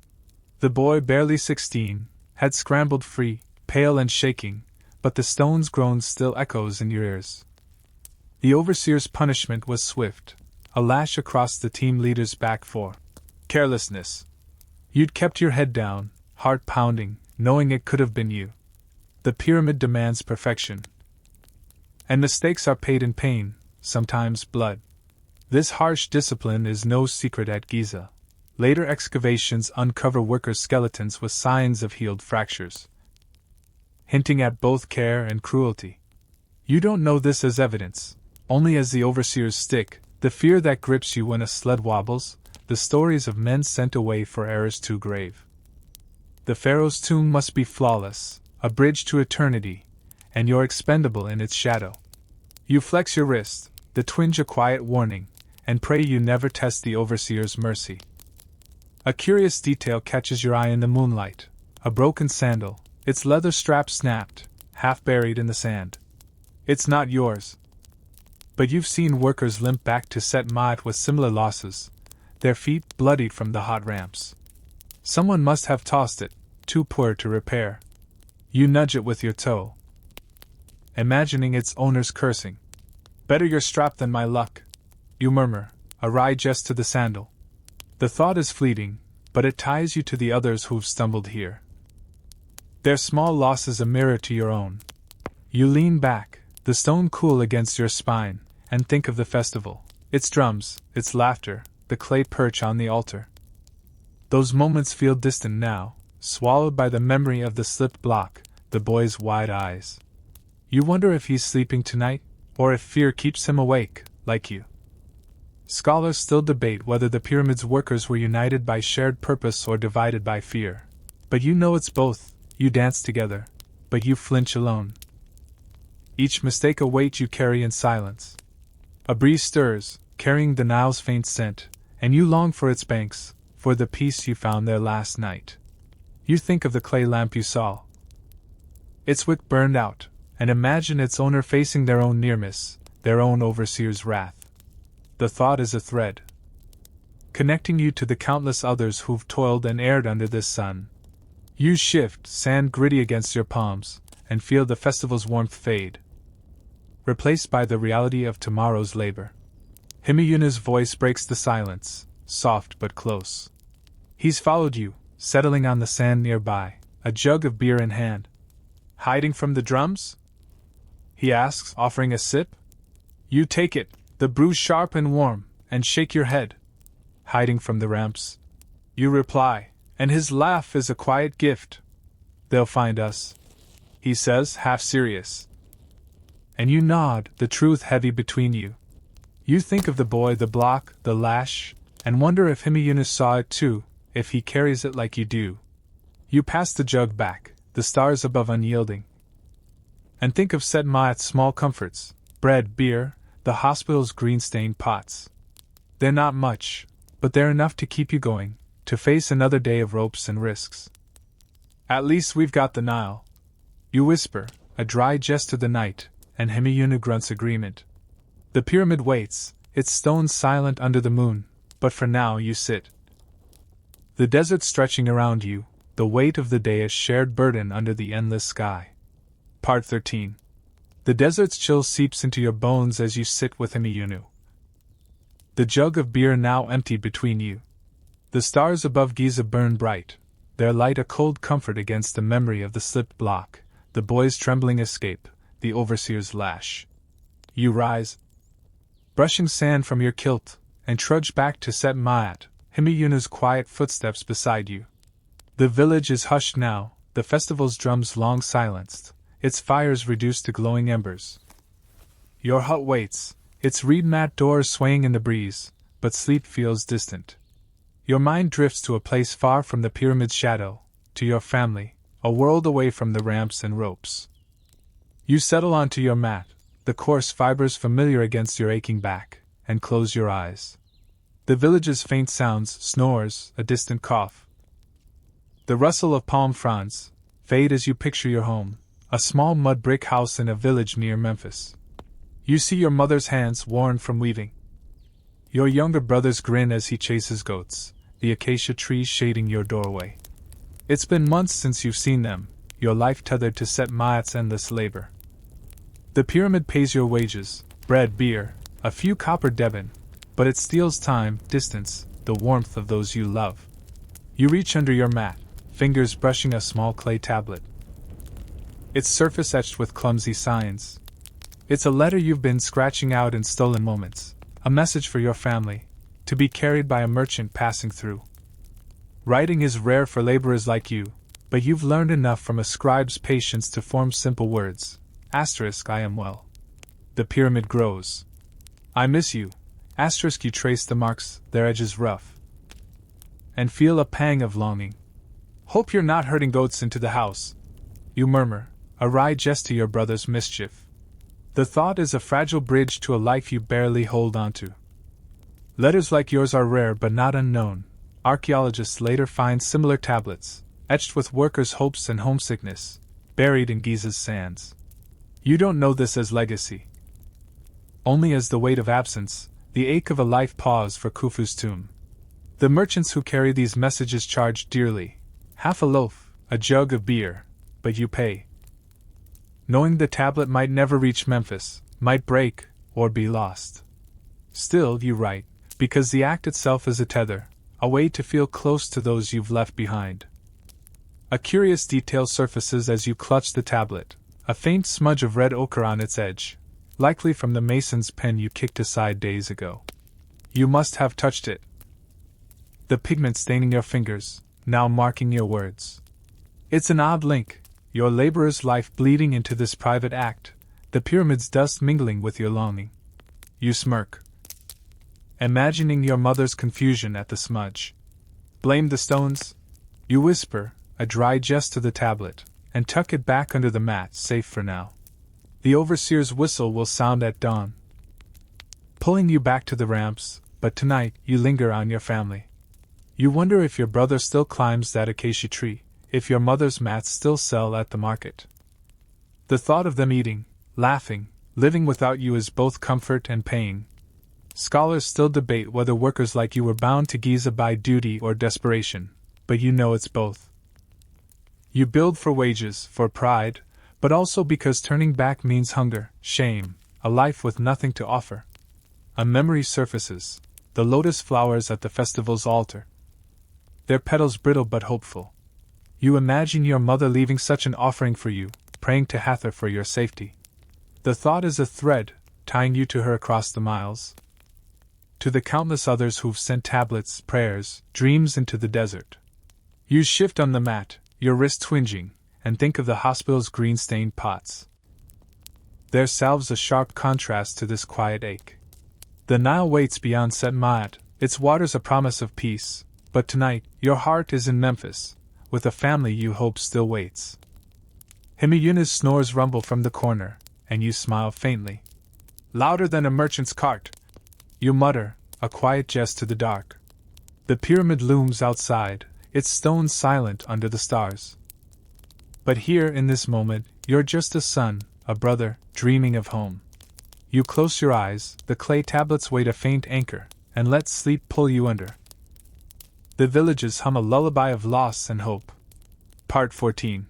The boy, barely 16, had scrambled free, pale and shaking, but the stone's groan still echoes in your ears. The overseer's punishment was swift, a lash across the team leader's back for carelessness. You'd kept your head down, heart pounding, knowing it could have been you. The pyramid demands perfection, and mistakes are paid in pain, sometimes blood. This harsh discipline is no secret at Giza. Later excavations uncover workers' skeletons with signs of healed fractures, hinting at both care and cruelty. You don't know this as evidence, only as the overseer's stick, the fear that grips you when a sled wobbles, the stories of men sent away for errors too grave. The pharaoh's tomb must be flawless, a bridge to eternity, and you're expendable in its shadow. You flex your wrist, the twinge a quiet warning, and pray you never test the overseer's mercy. A curious detail catches your eye in the moonlight, a broken sandal, its leather strap snapped, half buried in the sand. It's not yours, but you've seen workers limp back to Set Ma'at with similar losses, their feet bloodied from the hot ramps. Someone must have tossed it, too poor to repair. You nudge it with your toe, imagining its owner's cursing. Better your strap than my luck, you murmur, a wry jest to the sandal. The thought is fleeting, but it ties you to the others who've stumbled here. Their small loss is a mirror to your own. You lean back, the stone cool against your spine, and think of the festival, its drums, its laughter, the clay perch on the altar. Those moments feel distant now, swallowed by the memory of the slipped block, the boy's wide eyes. You wonder if he's sleeping tonight, or if fear keeps him awake, like you. Scholars still debate whether the pyramid's workers were united by shared purpose or divided by fear. But you know it's both. You dance together, but you flinch alone. Each mistake a weight you carry in silence. A breeze stirs, carrying the Nile's faint scent, and you long for its banks, for the peace you found there last night. You think of the clay lamp you saw, its wick burned out, and imagine its owner facing their own near miss, their own overseer's wrath. The thought is a thread, connecting you to the countless others who've toiled and erred under this sun. You shift, sand gritty against your palms, and feel the festival's warmth fade. replaced by the reality of tomorrow's labor. Himayuna's voice breaks the silence, soft but close. He's followed you, settling on the sand nearby, a jug of beer in hand. Hiding from the drums? He asks, offering a sip. You take it, the brew sharp and warm, and shake your head. Hiding from the ramps? You reply, and his laugh is a quiet gift. They'll find us, he says, half serious. And you nod, the truth heavy between you. You think of the boy, the block, the lash, and wonder if Himayuna saw it too, if he carries it like you do. You pass the jug back, the stars above unyielding. And think of Set Maat's small comforts, bread, beer, the hospital's green-stained pots. They're not much, but they're enough to keep you going, to face another day of ropes and risks. At least we've got the Nile. You whisper, a dry jest to the night, and Himayuna grunts agreement. The pyramid waits, its stones silent under the moon, but for now you sit. The desert stretching around you, the weight of the day a shared burden under the endless sky. Part 13. The desert's chill seeps into your bones as you sit with Himayuna. The jug of beer now emptied between you. The stars above Giza burn bright, their light a cold comfort against the memory of the slipped block, the boy's trembling escape, the overseer's lash. You rise, brushing sand from your kilt, and trudge back to Set Maat, Himayuna's quiet footsteps beside you. The village is hushed now, the festival's drums long silenced, its fires reduced to glowing embers. Your hut waits, its reed mat doors swaying in the breeze, but sleep feels distant. Your mind drifts to a place far from the pyramid's shadow, to your family, a world away from the ramps and ropes. You settle onto your mat, the coarse fibers familiar against your aching back, and close your eyes. The village's faint sounds, snores, a distant cough. The rustle of palm fronds fade as you picture your home, a small mud brick house in a village near Memphis. You see your mother's hands worn from weaving. Your younger brother's grin as he chases goats, the acacia trees shading your doorway. It's been months since you've seen them, your life tethered to Set Maat's endless labor. The pyramid pays your wages, bread, beer, a few copper deben, but it steals time, distance, the warmth of those you love. You reach under your mat, fingers brushing a small clay tablet. Its surface etched with clumsy signs. It's a letter you've been scratching out in stolen moments, a message for your family, to be carried by a merchant passing through. Writing is rare for laborers like you, but you've learned enough from a scribe's patience to form simple words. Asterisk, I am well. The pyramid grows. I miss you. Asterisk, you trace the marks, their edges rough, and feel a pang of longing. Hope you're not herding goats into the house. You murmur, a wry jest to your brother's mischief. The thought is a fragile bridge to a life you barely hold on to. Letters like yours are rare but not unknown. Archaeologists later find similar tablets, etched with workers' hopes and homesickness, buried in Giza's sands. You don't know this as legacy, only as the weight of absence, the ache of a life pause for Khufu's tomb. The merchants who carry these messages charge dearly, half a loaf, a jug of beer, but you pay. Knowing the tablet might never reach Memphis, might break, or be lost. Still, you write, because the act itself is a tether, a way to feel close to those you've left behind. A curious detail surfaces as you clutch the tablet, a faint smudge of red ochre on its edge, likely from the mason's pen you kicked aside days ago. You must have touched it. The pigment staining your fingers, now marking your words. It's an odd link, your laborer's life bleeding into this private act, the pyramid's dust mingling with your longing. You smirk, imagining your mother's confusion at the smudge. Blame the stones? You whisper, a dry jest to the tablet, and tuck it back under the mat, safe for now. The overseer's whistle will sound at dawn, pulling you back to the ramps, but tonight you linger on your family. You wonder if your brother still climbs that acacia tree, if your mother's mats still sell at the market. The thought of them eating, laughing, living without you is both comfort and pain. Scholars still debate whether workers like you were bound to Giza by duty or desperation, but you know it's both. You build for wages, for pride, but also because turning back means hunger, shame, a life with nothing to offer. A memory surfaces, the lotus flowers at the festival's altar. Their petals brittle but hopeful. You imagine your mother leaving such an offering for you, praying to Hathor for your safety. The thought is a thread, tying you to her across the miles. To the countless others who've sent tablets, prayers, dreams into the desert. You shift on the mat, your wrist twinging, and think of the hospital's green-stained pots. Their salves a sharp contrast to this quiet ache. The Nile waits beyond Set Ma'at, its waters a promise of peace, but tonight, your heart is in Memphis, with a family you hope still waits. Himiyuna's snores rumble from the corner, and you smile faintly. Louder than a merchant's cart, you mutter, a quiet jest to the dark. The pyramid looms outside, its stones silent under the stars. But here in this moment, you're just a son, a brother, dreaming of home. You close your eyes, the clay tablets wait a faint anchor, and let sleep pull you under. The villages hum a lullaby of loss and hope. Part 14.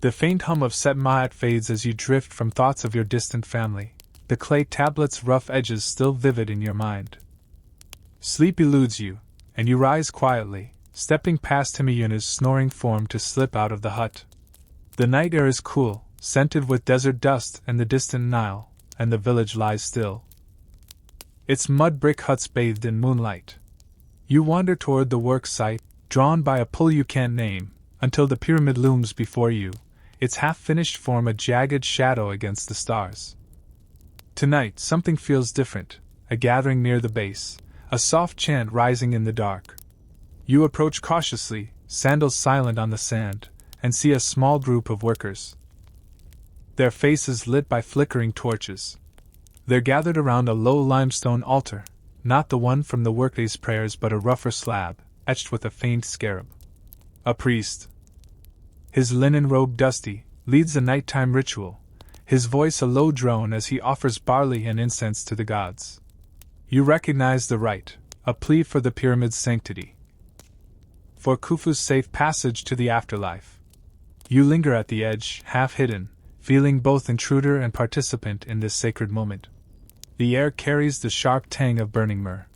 The faint hum of Set Ma'at fades as you drift from thoughts of your distant family, the clay tablet's rough edges still vivid in your mind. Sleep eludes you, and you rise quietly, stepping past Himiyuna's snoring form to slip out of the hut. The night air is cool, scented with desert dust and the distant Nile, and the village lies still. Its mud brick huts bathed in moonlight. You wander toward the work site, drawn by a pull you can't name, until the pyramid looms before you, its half-finished form a jagged shadow against the stars. Tonight something feels different, a gathering near the base, a soft chant rising in the dark. You approach cautiously, sandals silent on the sand, and see a small group of workers. Their faces lit by flickering torches. They're gathered around a low limestone altar, not the one from the workday's prayers but a rougher slab, etched with a faint scarab. A priest. His linen robe dusty, leads a nighttime ritual, his voice a low drone as he offers barley and incense to the gods. You recognize the rite, a plea for the pyramid's sanctity. For Khufu's safe passage to the afterlife. You linger at the edge, half hidden, feeling both intruder and participant in this sacred moment. The air carries the sharp tang of burning myrrh,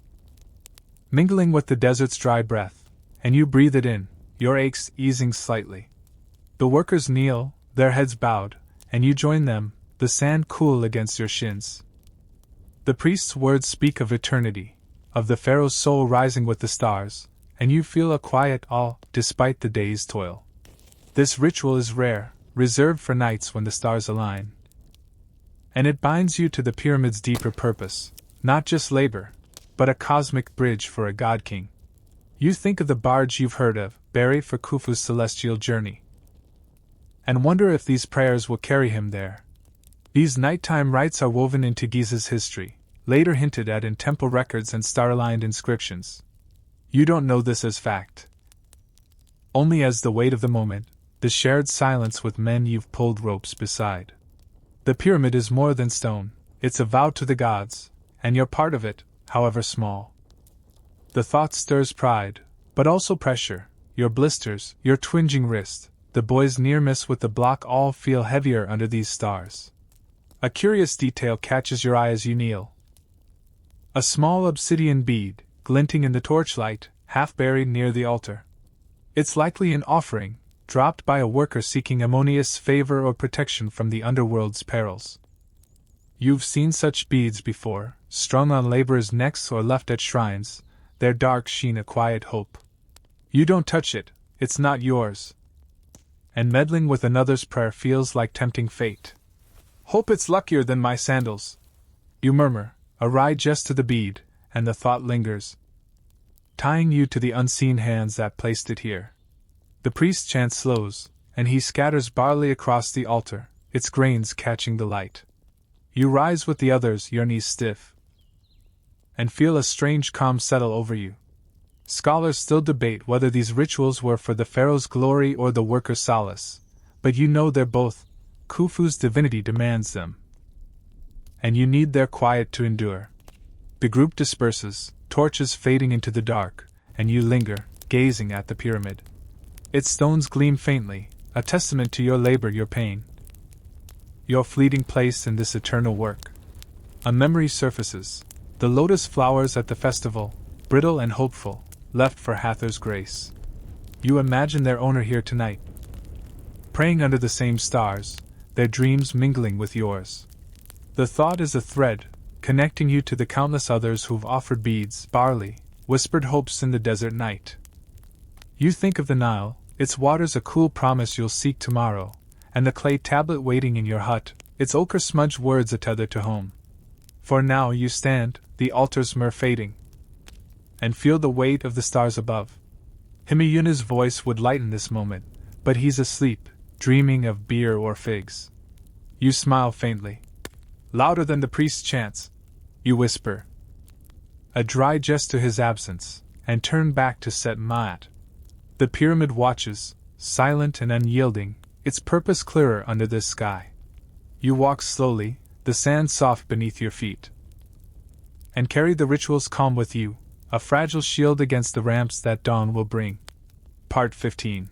mingling with the desert's dry breath, and you breathe it in, your aches easing slightly. The workers kneel, their heads bowed, and you join them, the sand cool against your shins. The priest's words speak of eternity, of the pharaoh's soul rising with the stars, and you feel a quiet awe despite the day's toil. This ritual is rare, reserved for nights when the stars align. And it binds you to the pyramid's deeper purpose, not just labor, but a cosmic bridge for a god-king. You think of the barge you've heard of, buried for Khufu's celestial journey, and wonder if these prayers will carry him there. These nighttime rites are woven into Giza's history, later hinted at in temple records and star-aligned inscriptions. You don't know this as fact, only as the weight of the moment, the shared silence with men you've pulled ropes beside. The pyramid is more than stone, it's a vow to the gods, and you're part of it, however small. The thought stirs pride, but also pressure, your blisters, your twinging wrist, the boy's near miss with the block all feel heavier under these stars. A curious detail catches your eye as you kneel. A small obsidian bead, glinting in the torchlight, half buried near the altar. It's likely an offering, dropped by a worker seeking Ammonius' favor or protection from the underworld's perils. You've seen such beads before, strung on laborers' necks or left at shrines, their dark sheen a quiet hope. You don't touch it, it's not yours. And meddling with another's prayer feels like tempting fate. Hope it's luckier than my sandals. You murmur, a wry jest to the bead, and the thought lingers, tying you to the unseen hands that placed it here. The priest's chant slows, and he scatters barley across the altar, its grains catching the light. You rise with the others, your knees stiff, and feel a strange calm settle over you. Scholars still debate whether these rituals were for the pharaoh's glory or the worker's solace, but you know they're both. Khufu's divinity demands them, and you need their quiet to endure. The group disperses, torches fading into the dark, and you linger, gazing at the pyramid. Its stones gleam faintly, a testament to your labor, your pain, your fleeting place in this eternal work. A memory surfaces. The lotus flowers at the festival, brittle and hopeful, left for Hather's grace. You imagine their owner here tonight, praying under the same stars, their dreams mingling with yours. The thought is a thread, connecting you to the countless others who've offered beads, barley, whispered hopes in the desert night. You think of the Nile, its waters a cool promise you'll seek tomorrow, and the clay tablet waiting in your hut, its ochre-smudged words a tether to home. For now you stand, the altar's myrrh fading, and feel the weight of the stars above. Himayuna's voice would lighten this moment, but he's asleep, dreaming of beer or figs. You smile faintly. Louder than the priest's chants, you whisper a dry jest to his absence, and turn back to Set Ma'at. The pyramid watches, silent and unyielding, its purpose clearer under this sky. You walk slowly, the sand soft beneath your feet, and carry the ritual's calm with you, a fragile shield against the ramps that dawn will bring. Part 15.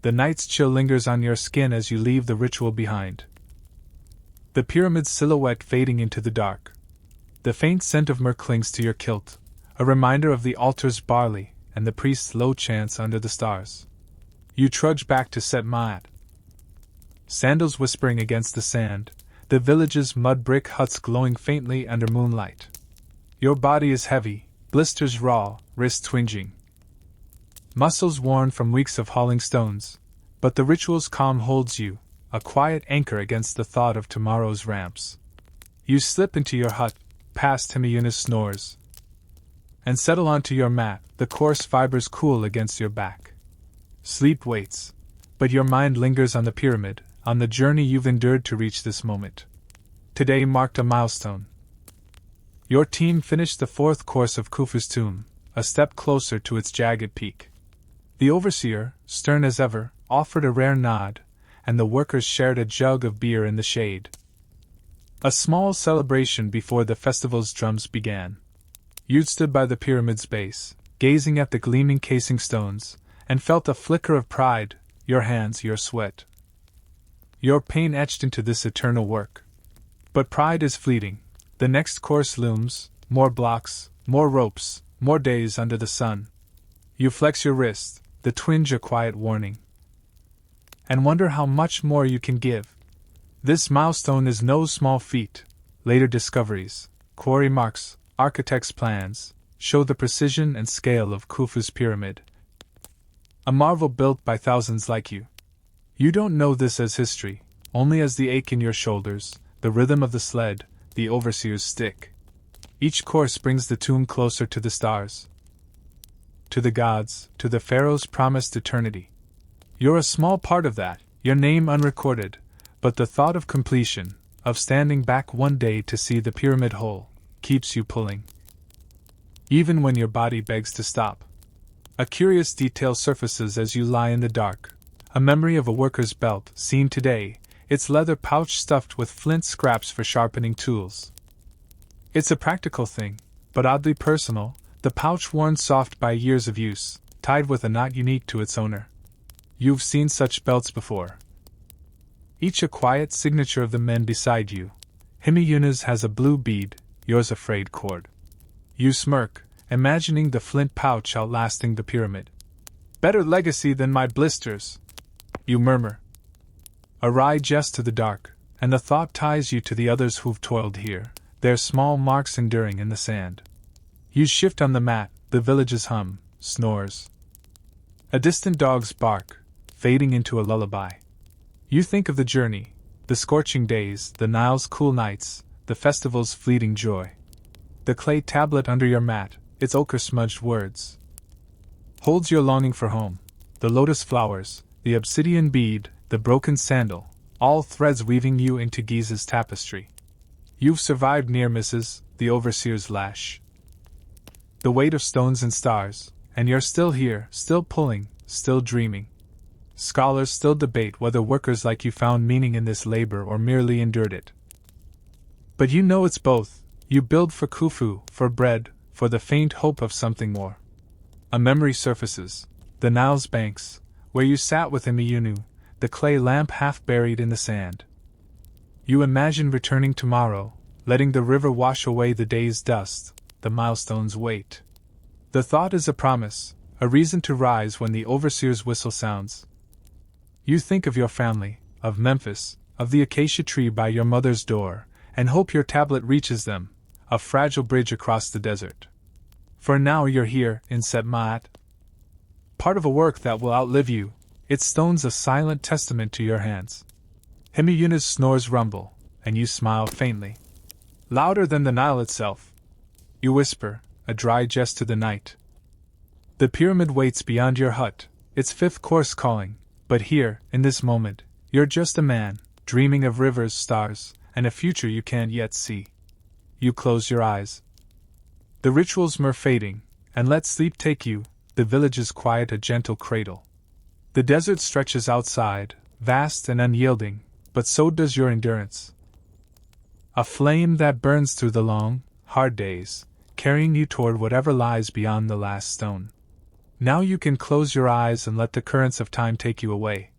The night's chill lingers on your skin as you leave the ritual behind. The pyramid's silhouette fading into the dark. The faint scent of myrrh clings to your kilt, a reminder of the altar's barley and the priest's low chants under the stars. You trudge back to Set Ma'at. Sandals whispering against the sand, the village's mud brick huts glowing faintly under moonlight. Your body is heavy, blisters raw, wrists twinging. Muscles worn from weeks of hauling stones, but the ritual's calm holds you, a quiet anchor against the thought of tomorrow's ramps. You slip into your hut, past Himayuna's snores, and settle onto your mat, the coarse fibers cool against your back. Sleep waits, but your mind lingers on the pyramid, on the journey you've endured to reach this moment. Today marked a milestone. Your team finished the fourth course of Khufu's tomb, a step closer to its jagged peak. The overseer, stern as ever, offered a rare nod, and the workers shared a jug of beer in the shade. A small celebration before the festival's drums began. You'd stood by the pyramid's base, gazing at the gleaming casing stones, and felt a flicker of pride, your hands, your sweat, your pain etched into this eternal work. But pride is fleeting. The next course looms, more blocks, more ropes, more days under the sun. You flex your wrist, the twinge a quiet warning, and wonder how much more you can give. This milestone is no small feat. Later discoveries, quarry marks, architects' plans, show the precision and scale of Khufu's pyramid. A marvel built by thousands like you. You don't know this as history, only as the ache in your shoulders, the rhythm of the sled, the overseer's stick. Each course brings the tomb closer to the stars, to the gods, to the pharaoh's promised eternity. You're a small part of that, your name unrecorded, but the thought of completion, of standing back one day to see the pyramid whole, keeps you pulling, even when your body begs to stop. A curious detail surfaces as you lie in the dark, a memory of a worker's belt, seen today, its leather pouch stuffed with flint scraps for sharpening tools. It's a practical thing, but oddly personal, the pouch worn soft by years of use, tied with a knot unique to its owner. You've seen such belts before. Each a quiet signature of the men beside you. Himayuna's has a blue bead, yours a frayed cord. You smirk, imagining the flint pouch outlasting the pyramid. Better legacy than my blisters, you murmur. A wry jest to the dark, and the thought ties you to the others who've toiled here, their small marks enduring in the sand. You shift on the mat, the village's hum, snores. A distant dog's bark, fading into a lullaby. You think of the journey, the scorching days, the Nile's cool nights, the festival's fleeting joy. The clay tablet under your mat, its ochre-smudged words, holds your longing for home. The lotus flowers, the obsidian bead, the broken sandal, all threads weaving you into Giza's tapestry. You've survived near misses, the overseer's lash, the weight of stones and stars, and you're still here, still pulling, still dreaming. Scholars still debate whether workers like you found meaning in this labor or merely endured it. But you know it's both. You build for Khufu, for bread, for the faint hope of something more. A memory surfaces, the Nile's banks, where you sat with Himayunu, the clay lamp half buried in the sand. You imagine returning tomorrow, letting the river wash away the day's dust, the milestones wait. The thought is a promise, a reason to rise when the overseer's whistle sounds. You think of your family, of Memphis, of the acacia tree by your mother's door, and hope your tablet reaches them, a fragile bridge across the desert. For now you're here, in Set Ma'at, part of a work that will outlive you, its stones a silent testament to your hands. Himiyuna's snores rumble, and you smile faintly. Louder than the Nile itself. You whisper, a dry jest to the night. The pyramid waits beyond your hut, its fifth course calling, but here, in this moment, you're just a man, dreaming of rivers, stars, and a future you can't yet see. You close your eyes. The rituals murmur fading, and let sleep take you, the village's quiet a gentle cradle. The desert stretches outside, vast and unyielding, but so does your endurance. A flame that burns through the long, hard days, carrying you toward whatever lies beyond the last stone. Now you can close your eyes and let the currents of time take you away.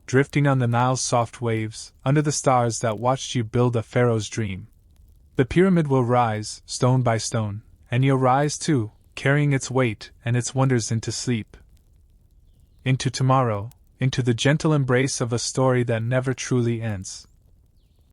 Drifting on the Nile's soft waves, under the stars that watched you build a pharaoh's dream. The pyramid will rise, stone by stone, and you'll rise too, carrying its weight and its wonders into sleep. Into tomorrow, into the gentle embrace of a story that never truly ends.